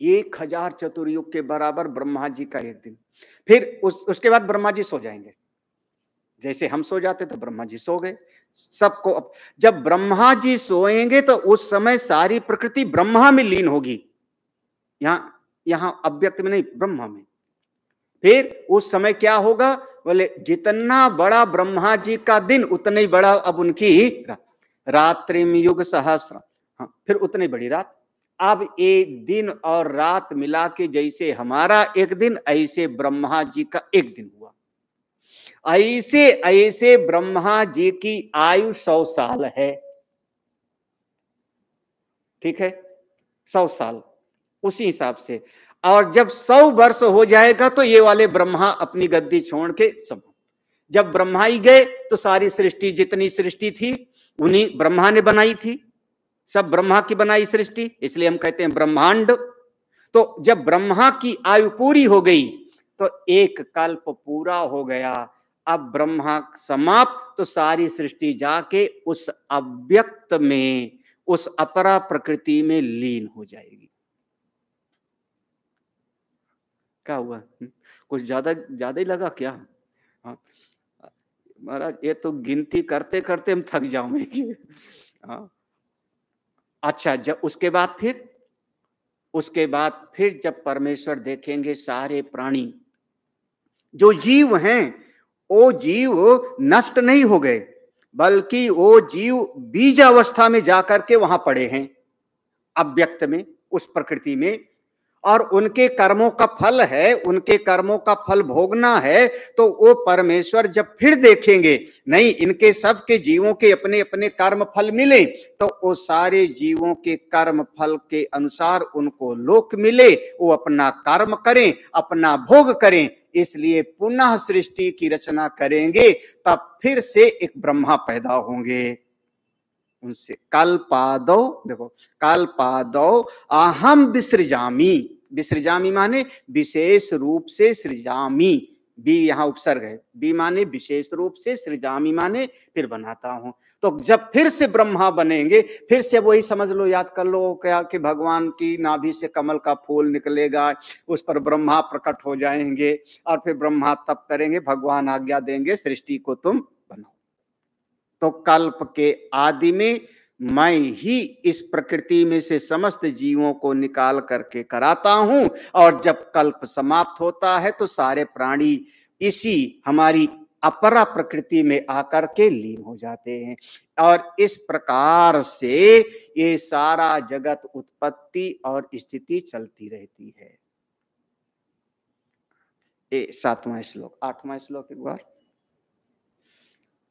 Speaker 1: 1000 चतुर्युग के बराबर ब्रह्मा जी का एक दिन। फिर उसके बाद ब्रह्मा जी सो जाएंगे, जैसे हम सो जाते तो ब्रह्मा जी सो गए सबको। अब जब ब्रह्मा जी सोएंगे तो उस समय सारी प्रकृति ब्रह्मा में लीन होगी, यहां अव्यक्त में नहीं, ब्रह्मा में। फिर उस समय क्या होगा, बोले जितना बड़ा ब्रह्मा जी का दिन उतना ही बड़ा अब उनकी रात्रिम युग सहस्र, हाँ, फिर उतनी बड़ी रात। अब एक दिन और रात मिला के जैसे हमारा एक दिन, ऐसे ब्रह्मा जी का एक दिन हुआ। ऐसे ऐसे ब्रह्मा जी की आयु 100 साल है। ठीक है, 100 साल उसी हिसाब से। और जब 100 वर्ष हो जाएगा तो ये वाले ब्रह्मा अपनी गद्दी छोड़ के सब, जब ब्रह्मा ही गए तो सारी सृष्टि, जितनी सृष्टि थी उन्हीं ब्रह्मा ने बनाई थी, सब ब्रह्मा की बनाई सृष्टि, इसलिए हम कहते हैं ब्रह्मांड। तो जब ब्रह्मा की आयु पूरी हो गई तो एक कल्प पूरा हो गया, अब ब्रह्मा समाप्त तो सारी सृष्टि जाके उस अव्यक्त में, उस अपरा प्रकृति में लीन हो जाएगी। क्या हुआ? कुछ ज्यादा ज्यादा ही लगा क्या? हाँ महाराज, ये तो गिनती करते करते हम थक जाएंगे। हाँ अच्छा, जब उसके बाद फिर जब परमेश्वर देखेंगे सारे प्राणी, जो जीव हैं वो जीव नष्ट नहीं हो गए, बल्कि वो जीव बीज अवस्था में जाकर के वहां पड़े हैं, अव्यक्त में, उस प्रकृति में, और उनके कर्मों का फल है, उनके कर्मों का फल भोगना है। तो वो परमेश्वर जब फिर देखेंगे, नहीं इनके सब के जीवों के अपने अपने कर्म फल मिले, तो वो सारे जीवों के कर्म फल के अनुसार उनको लोक मिले, वो अपना कर्म करें, अपना भोग करें, इसलिए पुनः सृष्टि की रचना करेंगे, तब फिर से एक ब्रह्मा पैदा होंगे उनसे। कल्पादौ, देखो कल्पादौ अहम विसृजामी, विसृजामी माने विशेष रूप से सृजामी, बी यहाँ उपसर्ग है, बी माने विशेष रूप से, सृजामी माने फिर बनाता हूं। तो जब फिर से ब्रह्मा बनेंगे, फिर से वही समझ लो, याद कर लो क्या कि भगवान की नाभि से कमल का फूल निकलेगा, उस पर ब्रह्मा प्रकट हो जाएंगे, और फिर ब्रह्मा तप करेंगे, भगवान आज्ञा देंगे सृष्टि को तुम बनाओ। तो कल्प के आदि में मैं ही इस प्रकृति में से समस्त जीवों को निकाल करके कराता हूं, और जब कल्प समाप्त होता है तो सारे प्राणी इसी हमारी अपरा प्रकृति में आकर के लीन हो जाते हैं। और इस प्रकार से ये सारा जगत उत्पत्ति और स्थिति चलती रहती है। 7वां श्लोक, 8वां श्लोक एक बार।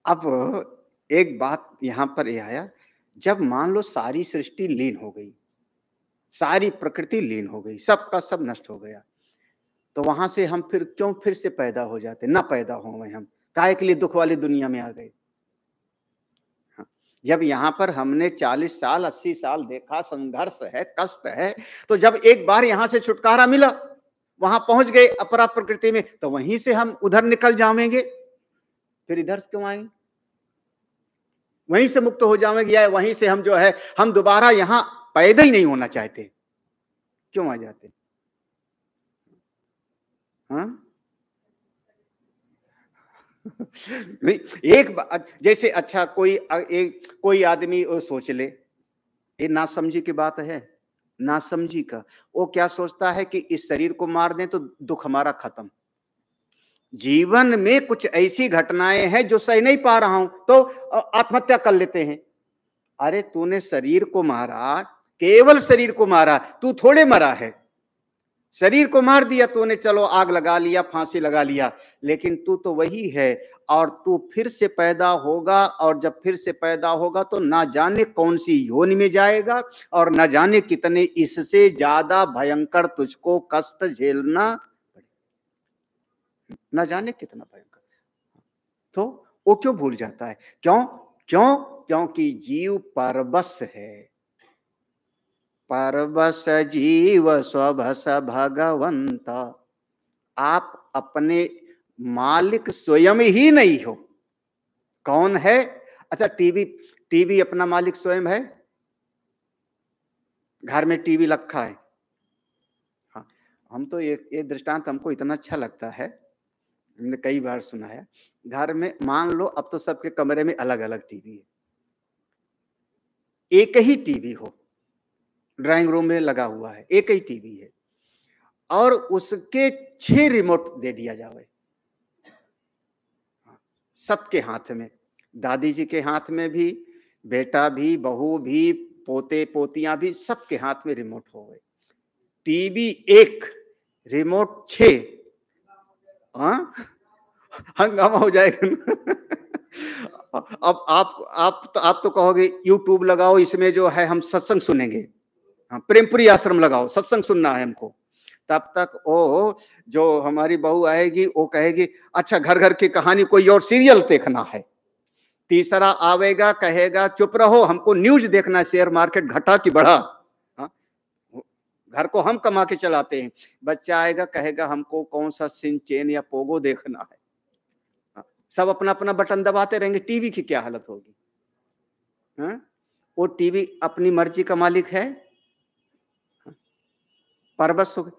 Speaker 1: अब एक बात यहां पर यह आया, जब मान लो सारी सृष्टि लीन हो गई, सारी प्रकृति लीन हो गई, सबका सब नष्ट हो गया, तो वहां से हम फिर क्यों फिर से पैदा हो जाते? ना पैदा हो गए हम, काहे के लिए दुख वाली दुनिया में आ गए? हाँ, जब यहाँ पर हमने 40 साल 80 साल देखा संघर्ष है, कष्ट है, तो जब एक बार यहां से छुटकारा मिला, वहां पहुंच गए अपरा प्रकृति में, तो वहीं से हम उधर निकल जाएंगे, फिर इधर क्यों आएंगे? वहीं से मुक्त हो जाएंगे, या वहीं से हम जो है हम दोबारा यहां पैदा ही नहीं होना चाहते, क्यों आ जाते? हाँ एक जैसे अच्छा कोई आदमी सोच ले, ये नासमझी की बात है, नासमझी का, वो क्या सोचता है कि इस शरीर को मार दें तो दुख हमारा खत्म। जीवन में कुछ ऐसी घटनाएं हैं जो सह नहीं पा रहा हूं तो आत्महत्या कर लेते हैं। अरे तूने शरीर को मारा, केवल शरीर को मारा, तू थोड़े मरा है। शरीर को मार दिया तूने, चलो आग लगा लिया, फांसी लगा लिया, लेकिन तू तो वही है, और तू फिर से पैदा होगा, और जब फिर से पैदा होगा तो ना जाने कौन सी योनि में जाएगा, और ना जाने कितने इससे ज्यादा भयंकर तुझको कष्ट झेलना, ना जाने कितना भयंकर। तो वो क्यों भूल जाता है? क्यों क्यों? क्योंकि जीव परवश है, परवश जीव स्वभस भगवंत। आप अपने मालिक स्वयं ही नहीं हो। कौन है? अच्छा, टीवी अपना मालिक स्वयं है? घर में टीवी रखा है। हाँ, हम तो ये दृष्टांत हमको इतना अच्छा लगता है, हमने कई बार सुना है। घर में मान लो अब तो सबके कमरे में अलग अलग टीवी है, एक ही टीवी हो, ड्राइंग रूम में लगा हुआ है, एक ही टीवी है, और उसके 6 रिमोट दे दिया जाए सबके हाथ में, दादी जी के हाथ में भी, बेटा भी, बहू भी, पोते पोतियां भी, सबके हाथ में रिमोट हो गए। टीवी 1, रिमोट 6, हाँ हंगामा हो जाएगा। अब आप तो कहोगे यूट्यूब लगाओ, इसमें जो है हम सत्संग सुनेंगे, हाँ प्रेमपुरी आश्रम लगाओ, सत्संग सुनना है हमको, तब तक वो जो हमारी बहू आएगी वो कहेगी अच्छा घर घर की कहानी कोई और सीरियल देखना है। तीसरा आवेगा कहेगा चुप रहो हमको न्यूज देखना, शेयर मार्केट घटा कि बढ़ा, हाँ? घर को हम कमा के चलाते हैं। बच्चा आएगा कहेगा हमको कौन सा सिंचैन या पोगो देखना है। हाँ? सब अपना अपना बटन दबाते रहेंगे। टीवी की क्या हालत होगी? हाँ? वो टीवी अपनी मर्जी का मालिक है? हाँ? परबस हो गए।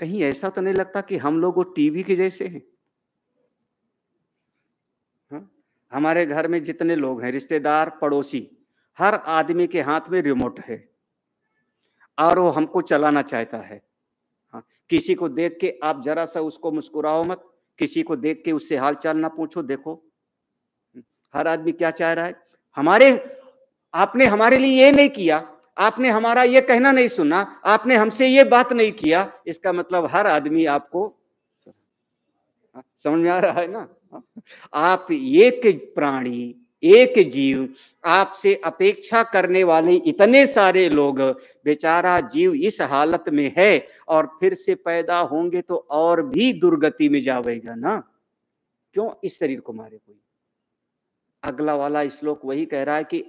Speaker 1: कहीं ऐसा तो नहीं लगता कि हम लोग वो टीवी के जैसे हैं? हाँ? हमारे घर में जितने लोग हैं, रिश्तेदार, पड़ोसी, हर आदमी के हाथ में रिमोट है और वो हमको चलाना चाहता है। हाँ, किसी को देख के आप जरा सा उसको मुस्कुराओ मत, किसी को देख के उससे हाल चाल ना पूछो। देखो हर आदमी क्या चाह रहा है, हमारे आपने हमारे लिए ये नहीं किया, आपने हमारा ये कहना नहीं सुना, आपने हमसे ये बात नहीं किया, इसका मतलब हर आदमी आपको, समझ में आ रहा है ना? आप एक प्राणी, एक जीव, आपसे अपेक्षा करने वाले इतने सारे लोग, बेचारा जीव इस हालत में है और फिर से पैदा होंगे तो और भी दुर्गति में जावेगा ना। क्यों इस शरीर को मारे कोई? अगला वाला श्लोक वही कह रहा है कि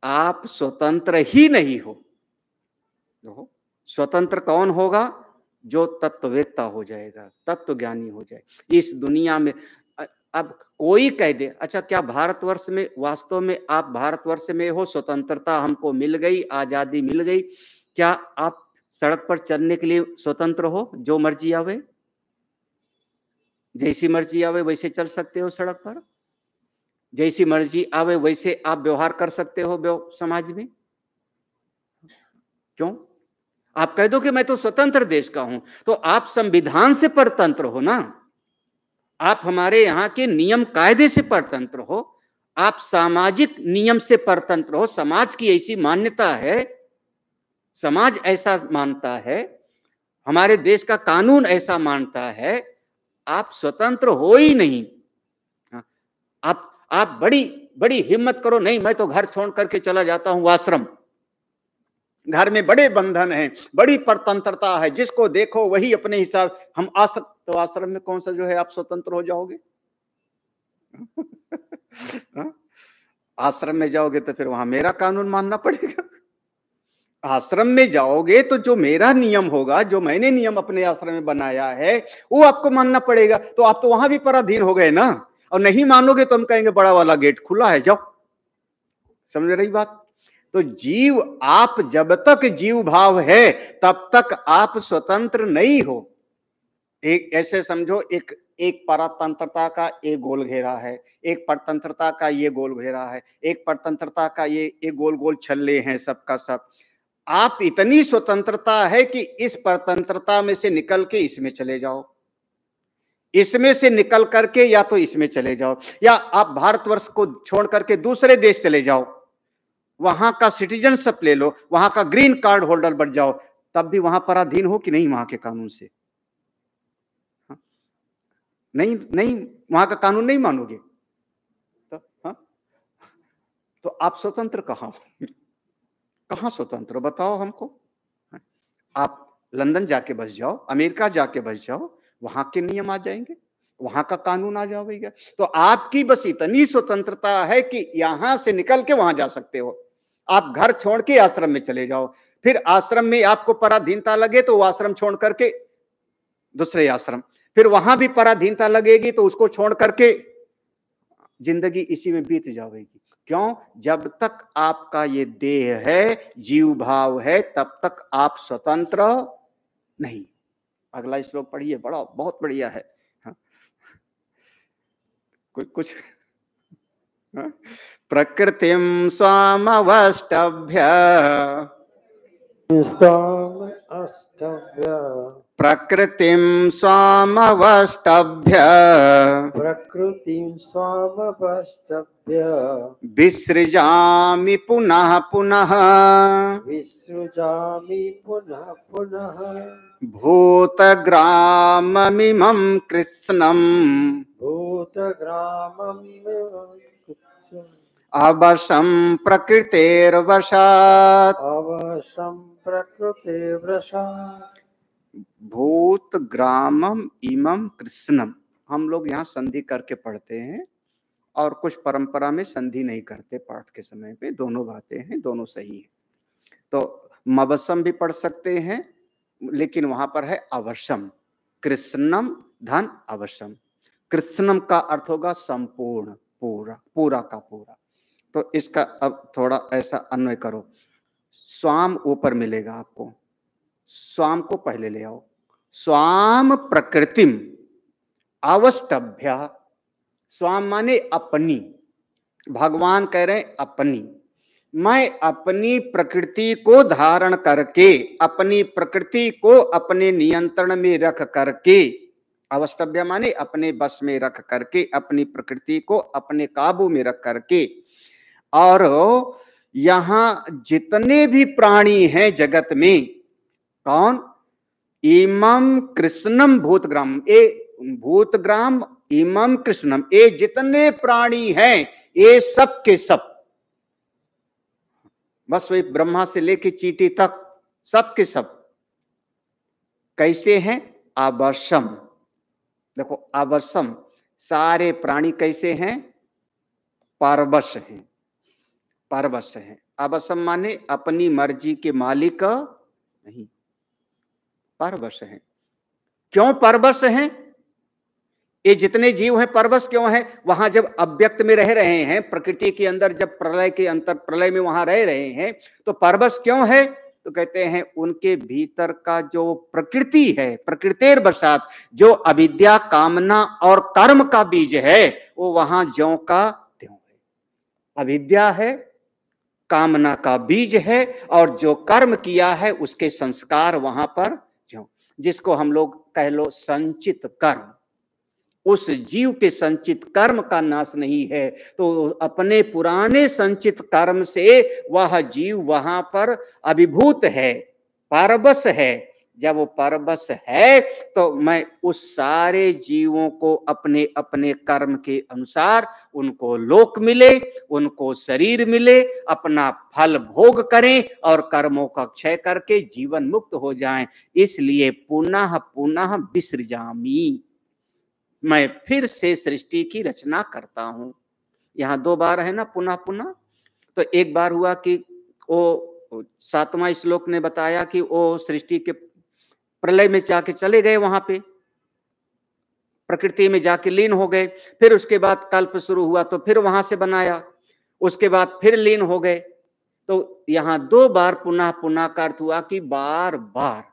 Speaker 1: आप स्वतंत्र ही नहीं हो। स्वतंत्र कौन होगा? जो तत्ववेत्ता हो जाएगा, तत्व ज्ञानी हो जाए इस दुनिया में। अब कोई कह दे अच्छा क्या भारतवर्ष में, वास्तव में आप भारतवर्ष में हो, स्वतंत्रता हमको मिल गई, आजादी मिल गई, क्या आप सड़क पर चलने के लिए स्वतंत्र हो? जो मर्जी आवे, जैसी मर्जी आवे वैसे चल सकते हो सड़क पर, जैसी मर्जी आवे वैसे आप व्यवहार कर सकते हो समाज में। क्यों? आप कह दो कि मैं तो स्वतंत्र देश का हूं, तो आप संविधान से परतंत्र हो ना, आप हमारे यहाँ के नियम कायदे से परतंत्र हो, आप सामाजिक नियम से परतंत्र हो। समाज की ऐसी मान्यता है, समाज ऐसा मानता है, हमारे देश का कानून ऐसा मानता है, आप स्वतंत्र हो ही नहीं। आप बड़ी बड़ी हिम्मत करो, नहीं मैं तो घर छोड़ करके चला जाता हूं आश्रम, घर में बड़े बंधन हैं, बड़ी परतंत्रता है, जिसको देखो वही अपने हिसाब, हम आश्रम, तो आश्रम में कौन सा जो है आप स्वतंत्र हो जाओगे? आश्रम में जाओगे तो फिर वहां मेरा कानून मानना पड़ेगा। आश्रम में जाओगे तो जो मेरा नियम होगा, जो मैंने नियम अपने आश्रम में बनाया है, वो आपको मानना पड़ेगा। तो आप तो वहां भी पराधीन हो गए ना, और नहीं मानोगे तो हम कहेंगे बड़ा वाला गेट खुला है, जाओ। समझ रही बात? तो जीव, आप जब तक जीव भाव है तब तक आप स्वतंत्र नहीं हो। एक ऐसे समझो, एक परतंत्रता का एक गोल घेरा है, एक परतंत्रता का ये गोल घेरा है, एक परतंत्रता का ये गोल गोल छल्ले हैं, सबका सब। आप इतनी स्वतंत्रता है कि इस परतंत्रता में से निकल के इसमें चले जाओ, इसमें से निकल करके या तो इसमें चले जाओ, या आप भारतवर्ष को छोड़ करके दूसरे देश चले जाओ, वहां का सिटीजनशिप ले लो, वहां का ग्रीन कार्ड होल्डर बन जाओ, तब भी वहां पराधीन हो कि नहीं वहां के कानून से? नहीं नहीं, वहां का कानून नहीं मानोगे तो, हाँ? तो आप स्वतंत्र कहां हो? कहां स्वतंत्र बताओ हमको? आप लंदन जाके बस जाओ, अमेरिका जाके बस जाओ, वहां के नियम आ जाएंगे, वहां का कानून आ जाएगा। तो आपकी बस इतनी स्वतंत्रता है कि यहां से निकल के वहां जा सकते हो। आप घर छोड़ के आश्रम में चले जाओ, फिर आश्रम में आपको पराधीनता लगे तो वो आश्रम छोड़ करके दूसरे आश्रम, फिर वहां भी पराधीनता लगेगी तो उसको छोड़ करके जिंदगी इसी में बीत जाएगी। क्यों? जब तक आपका ये देह है, जीव भाव है, तब तक आप स्वतंत्र नहीं। अगला श्लोक पढ़िए, बड़ा बहुत बढ़िया है। हाँ? कुछ हाँ? प्रकृतिम स्वामवष्टभ्य प्रकृतिम स्वामवष्टभ्य विसृजामि पुनः पुनः भूतग्राममिमं कृत्स्नम् अवशं प्रकृतेर्वशात् प्रकृति वृषा भूत ग्रामम इमम कृष्णम। हम लोग यहाँ संधि करके पढ़ते हैं और कुछ परंपरा में संधि नहीं करते पाठ के समय पे। दोनों बातें हैं, दोनों सही है। तो मवसम भी पढ़ सकते हैं, लेकिन वहां पर है अवश्यम। कृष्णम धन अवश्यम। कृष्णम का अर्थ होगा संपूर्ण, पूरा, पूरा का पूरा। तो इसका अब थोड़ा ऐसा अन्वय करो। स्वाम ऊपर मिलेगा आपको, स्वाम को पहले ले आओ। स्वाम प्रकृतिम अवष्टभ्य। स्वाम माने अपनी, भगवान कह रहे हैं अपनी। मैं अपनी प्रकृति को धारण करके, अपनी प्रकृति को अपने नियंत्रण में रख करके, अवष्टभ्य माने अपने बस में रख करके, अपनी प्रकृति को अपने काबू में रख करके, और यहां जितने भी प्राणी हैं जगत में, कौन? इमम कृष्णम भूतग्राम, ए भूतग्राम इमम कृष्णम, ये जितने प्राणी हैं ये सब के सब, बस वही ब्रह्मा से लेके चींटी तक सब के सब कैसे हैं? अवश्यम। देखो अवश्यम, सारे प्राणी कैसे हैं? परवश हैं, परवश हैं। अवश्यम माने अपनी मर्जी के मालिक नहीं, परवश हैं। क्यों परवश हैं? ये जितने जीव हैं परवश क्यों हैं? वहां जब अव्यक्त में रह रहे हैं, प्रकृति के अंदर, जब प्रलय के अंतर प्रलय में वहां रह रहे हैं, तो परवश क्यों है? तो कहते हैं उनके भीतर का जो प्रकृति है, प्रकृतिर वशात जो अविद्या, कामना और कर्म का बीज है, वो वहां ज्यों का त्यों है। अविद्या है, कामना का बीज है, और जो कर्म किया है उसके संस्कार वहां पर ज्यों, जिसको हम लोग कह लो संचित कर्म। उस जीव के संचित कर्म का नाश नहीं है, तो अपने पुराने संचित कर्म से वह जीव वहां पर अभिभूत है, परवश है। जब वो परवश है तो मैं उस सारे जीवों को अपने अपने कर्म के अनुसार उनको लोक मिले, उनको शरीर मिले, अपना फल भोग करें और कर्मों का क्षय करके जीवन मुक्त हो जाएं। इसलिए पुनः पुनः विसृजामि, मैं फिर से सृष्टि की रचना करता हूं। यहां दो बार है ना पुनः पुनः। तो एक बार हुआ कि वो 7वां श्लोक ने बताया कि वो सृष्टि के प्रलय में जाके चले गए, वहां पे प्रकृति में जाके लीन हो गए। फिर उसके बाद कल्प शुरू हुआ तो फिर वहां से बनाया, उसके बाद फिर लीन हो गए। तो यहां दो बार पुनः पुनः का अर्थ हुआ कि बार बार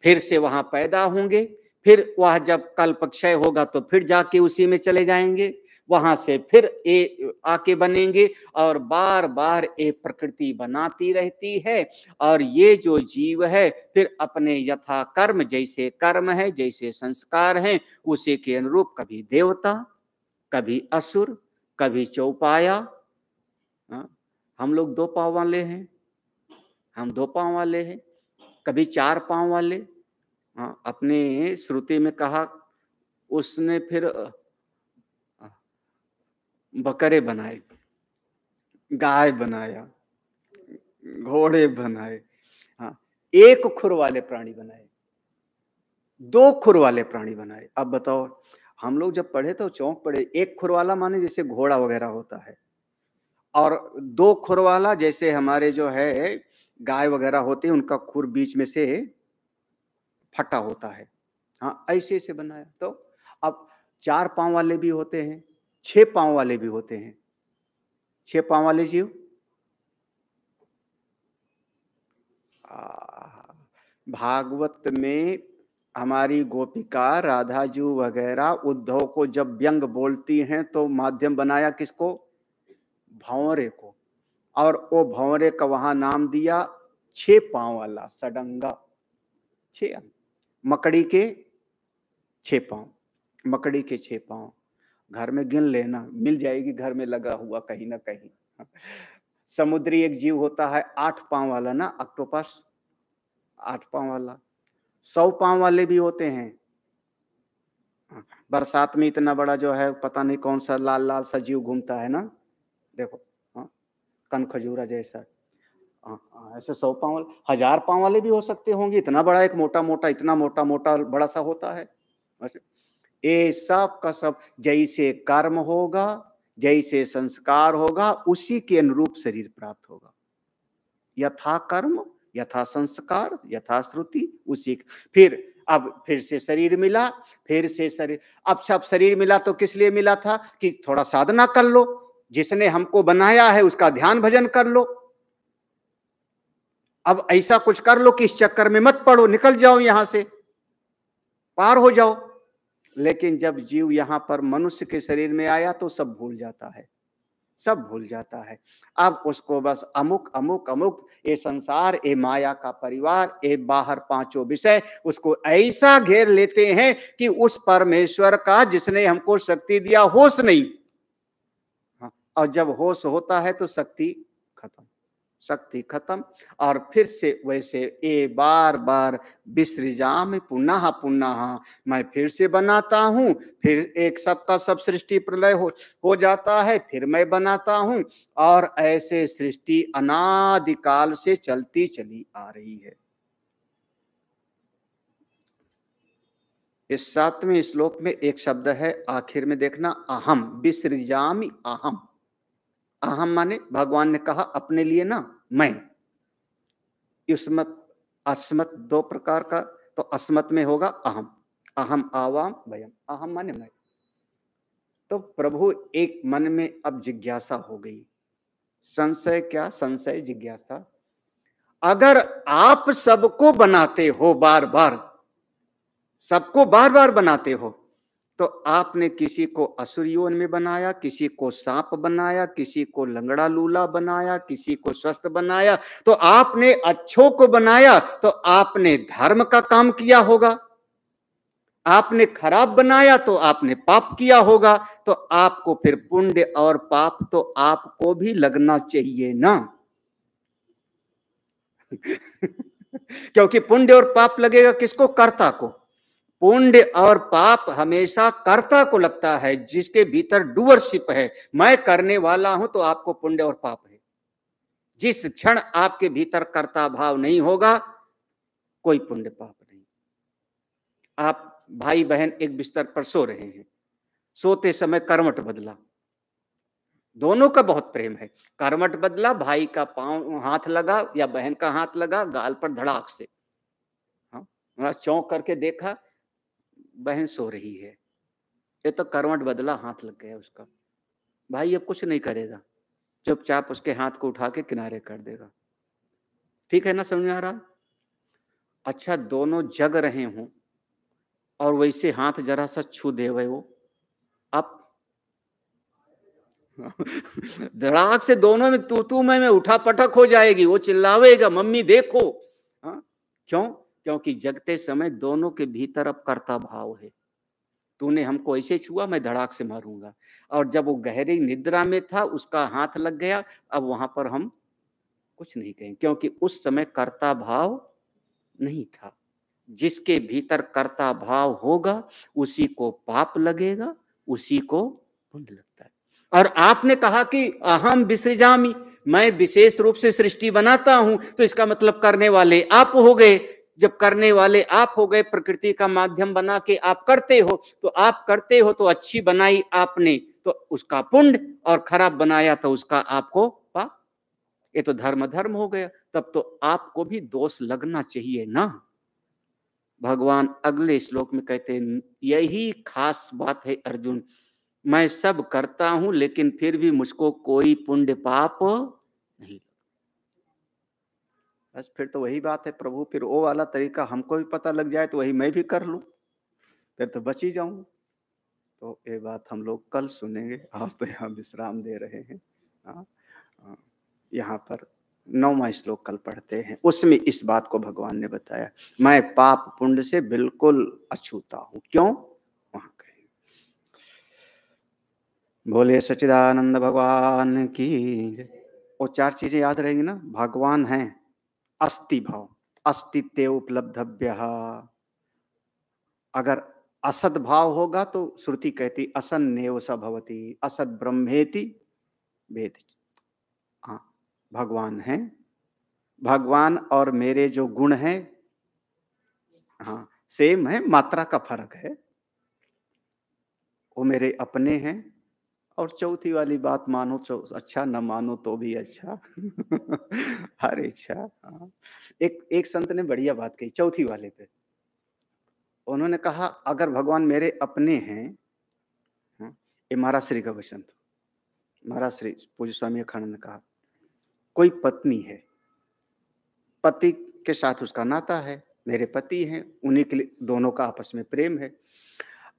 Speaker 1: फिर से वहां पैदा होंगे, फिर वह जब कल्प क्षय होगा तो फिर जाके उसी में चले जाएंगे, वहां से फिर ए आके बनेंगे, और बार बार ये प्रकृति बनाती रहती है। और ये जो जीव है फिर अपने यथा कर्म, जैसे कर्म है, जैसे संस्कार हैं, उसी के अनुरूप कभी देवता, कभी असुर, कभी चौपाया। हम लोग 2 पांव वाले हैं, हम 2 पांव वाले हैं, कभी 4 पांव वाले। हाँ, अपने श्रुति में कहा उसने फिर बकरे बनाए, गाय बनाया, घोड़े बनाए, हाँ, 1 खुर वाले प्राणी बनाए, 2 खुर वाले प्राणी बनाए। अब बताओ, हम लोग जब पढ़े तो चौंक पड़े। 1 खुर वाला माने जैसे घोड़ा वगैरह होता है, और 2 खुर वाला जैसे हमारे जो है गाय वगैरह होते हैं, उनका खुर बीच में से फटा होता है। हाँ, ऐसे ऐसे बनाया। तो अब 4 पांव वाले भी होते हैं, 6 पांव वाले भी होते हैं। 6 पांव वाले जीव, भागवत में हमारी गोपिका राधा जी वगैरह उद्धव को जब व्यंग बोलती हैं तो माध्यम बनाया किसको? भंवरे को। और वो भंवरे का वहां नाम दिया 6 पांव वाला सडंगा। 6 मकड़ी के 6 पांव, मकड़ी के 6 पांव। घर में गिन लेना, मिल जाएगी घर में लगा हुआ कहीं ना कहीं। समुद्री एक जीव होता है 8 पांव वाला ना, ऑक्टोपस, 8 पांव वाला। 100 पांव वाले भी होते हैं। बरसात में इतना बड़ा जो है पता नहीं कौन सा लाल लाल सा जीव घूमता है ना, देखो, हाँ, कन खजूरा जैसा। ऐसे 100 पाँव वाले, 1000 पाँव वाले भी हो सकते होंगे। इतना बड़ा एक मोटा मोटा, इतना मोटा मोटा बड़ा सा होता है। ये सब का सब जैसे कर्म होगा, जैसे संस्कार होगा, उसी के अनुरूप शरीर प्राप्त होगा। यथा कर्म यथा संस्कार यथा श्रुति, उसी फिर अब फिर से शरीर मिला, फिर से शरीर। अब सब शरीर मिला तो किस लिए मिला था? कि थोड़ा साधना कर लो, जिसने हमको बनाया है उसका ध्यान भजन कर लो। अब ऐसा कुछ कर लो कि इस चक्कर में मत पड़ो, निकल जाओ यहां से, पार हो जाओ। लेकिन जब जीव यहां पर मनुष्य के शरीर में आया तो सब भूल जाता है, सब भूल जाता है। अब उसको बस अमुक अमुक अमुक, ये संसार, ये माया का परिवार, ये बाहर पांचों विषय उसको ऐसा घेर लेते हैं कि उस परमेश्वर का जिसने हमको शक्ति दिया होश नहीं। हाँ, और जब होश होता है तो शक्ति खत्म, शक्ति खत्म। और फिर से वैसे ये बार बार विसृजामि पुनः पुनः, मैं फिर से बनाता हूं, फिर एक सबका सब सृष्टि प्रलय हो जाता है, फिर मैं बनाता हूं। और ऐसे सृष्टि अनादिकाल से चलती चली आ रही है। इस 7वें श्लोक में एक शब्द है आखिर में, देखना, अहम विसृजामि। अहम, अहम माने भगवान ने कहा अपने लिए ना, मैं। युष्मत अस्मत दो प्रकार का, तो अस्मत में होगा अहम, अहम आवाम वयम। अहम माने मैं। तो प्रभु एक मन में अब जिज्ञासा हो गई। संशय क्या? संशय जिज्ञासा। अगर आप सबको बनाते हो बार बार, सबको बार बार बनाते हो, तो आपने किसी को असुर योनि में बनाया, किसी को सांप बनाया, किसी को लंगड़ा लूला बनाया, किसी को स्वस्थ बनाया, तो आपने अच्छों को बनाया तो आपने धर्म का काम किया होगा। आपने खराब बनाया तो आपने पाप किया होगा। तो आपको फिर पुण्य और पाप तो आपको भी लगना चाहिए ना। क्योंकि पुण्य और पाप लगेगा किसको? कर्ता को। पुण्य और पाप हमेशा कर्ता को लगता है, जिसके भीतर डूअरशिप है, मैं करने वाला हूं, तो आपको पुण्य और पाप है। जिस क्षण आपके भीतर कर्ता भाव नहीं होगा, कोई पुण्य पाप नहीं। आप भाई बहन एक बिस्तर पर सो रहे हैं, सोते समय करवट बदला, दोनों का बहुत प्रेम है। करवट बदला, भाई का पांव हाथ लगा या बहन का हाथ लगा गाल पर धड़ाक से, हाँ, चौंक करके देखा, बहन सो रही है, ये तो करवट बदला, हाथ लग गया उसका। भाई अब कुछ नहीं करेगा, चुपचाप उसके हाथ को उठा के किनारे कर देगा। ठीक है ना, समझ में आ रहा? अच्छा, दोनों जग रहे हों और वैसे हाथ जरा सा छू दे वो, अब धड़ाक से दोनों में तू मैं उठा पटक हो जाएगी। वो चिल्लावेगा, मम्मी देखो। हाँ? क्यों? क्योंकि जगते समय दोनों के भीतर अब कर्ता भाव है। तूने हमको ऐसे छुआ, मैं धड़ाक से मारूंगा। और जब वो गहरी निद्रा में था, उसका हाथ लग गया, अब वहां पर हम कुछ नहीं कहें, क्योंकि उस समय कर्ता भाव नहीं था। जिसके भीतर कर्ता भाव होगा उसी को पाप लगेगा, उसी को पुण्य लगता है। और आपने कहा कि अहम विसृजामि, मैं विशेष रूप से सृष्टि बनाता हूं, तो इसका मतलब करने वाले आप हो गए। जब करने वाले आप हो गए, प्रकृति का माध्यम बना के आप करते हो, तो आप करते हो तो अच्छी बनाई आपने तो उसका पुण्य, और खराब बनाया तो उसका आपको पाप। ये तो धर्म धर्म हो गया। तब तो आपको भी दोष लगना चाहिए ना। भगवान अगले श्लोक में कहते हैं, यही खास बात है अर्जुन, मैं सब करता हूं लेकिन फिर भी मुझको कोई पुण्य पाप नहीं। बस फिर तो वही बात है प्रभु, फिर वो वाला तरीका हमको भी पता लग जाए तो वही मैं भी कर लूं, फिर तो बच ही जाऊं। तो ये बात हम लोग कल सुनेंगे, आज तो यहाँ विश्राम दे रहे हैं। यहाँ पर 9वां श्लोक कल पढ़ते हैं, उसमें इस बात को भगवान ने बताया, मैं पाप पुण्य से बिल्कुल अछूता हूं। क्यों? वहां कहें। बोले सच्चिदानंद भगवान की। वो 4 चीजें याद रहेंगी ना। भगवान है, अस्ति भाव, अस्तित्व उपलब्धव्य। अगर असद भाव होगा तो श्रुति कहती असन्नेव स भवति, असद ब्रह्मेति वेद। हाँ, भगवान है, भगवान और मेरे जो गुण हैं, हाँ, सेम है, मात्रा का फ़र्क है। वो मेरे अपने हैं और चौथी वाली बात मानो तो अच्छा, ना मानो तो भी अच्छा। हर इच्छा, हाँ। एक एक संत ने बढ़िया बात कही चौथी वाले पे। उन्होंने कहा अगर भगवान मेरे अपने हैं, हाँ, ये महाराज श्री का वचन था। महाराज श्री पूज्य स्वामी अखानंद ने कहा, कोई पत्नी है, पति के साथ उसका नाता है, मेरे पति हैं, उन्हीं के लिए दोनों का आपस में प्रेम है।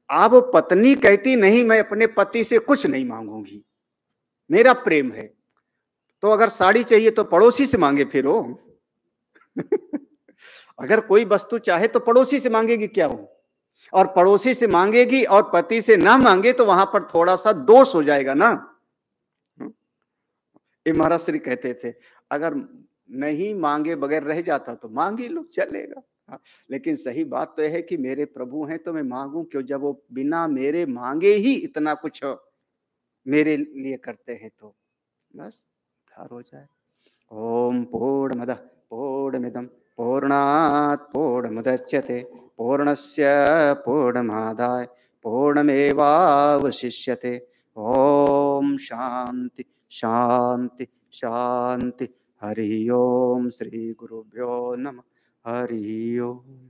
Speaker 1: अब पत्नी कहती नहीं मैं अपने पति से कुछ नहीं माँगूँगी, मेरा प्रेम है। तो अगर साड़ी चाहिए तो पड़ोसी से माँगे फिर वो। अगर कोई वस्तु चाहे तो पड़ोसी से माँगेगी क्या वो? और पड़ोसी से माँगेगी और पति से ना माँगे तो वहाँ पर थोड़ा-सा दोष हो जाएगा ना। हुँ, ये महाराज श्री कहते थे, अगर नहीं माँगे बगैर रह जाता तो माँग ही लो, चलेगा। हाँ, लेकिन सही बात तो ये है कि मेरे प्रभु हैं तो मैं माँगूँ क्यों? जब वो बिना मेरे माँगे ही इतना कुछ मेरे लिए करते हैं तो बस उद्धार हो जाए। ओम पूर्णमदः पूर्णमिदं पूर्णात् पूर्णमुदच्यते पूर्णस्य पूर्णमादाय पूर्णमेवावशिष्यते। ओम शांति शांति शांति। हरि ओम। श्री गुरुभ्यो नमः। हरि ओम।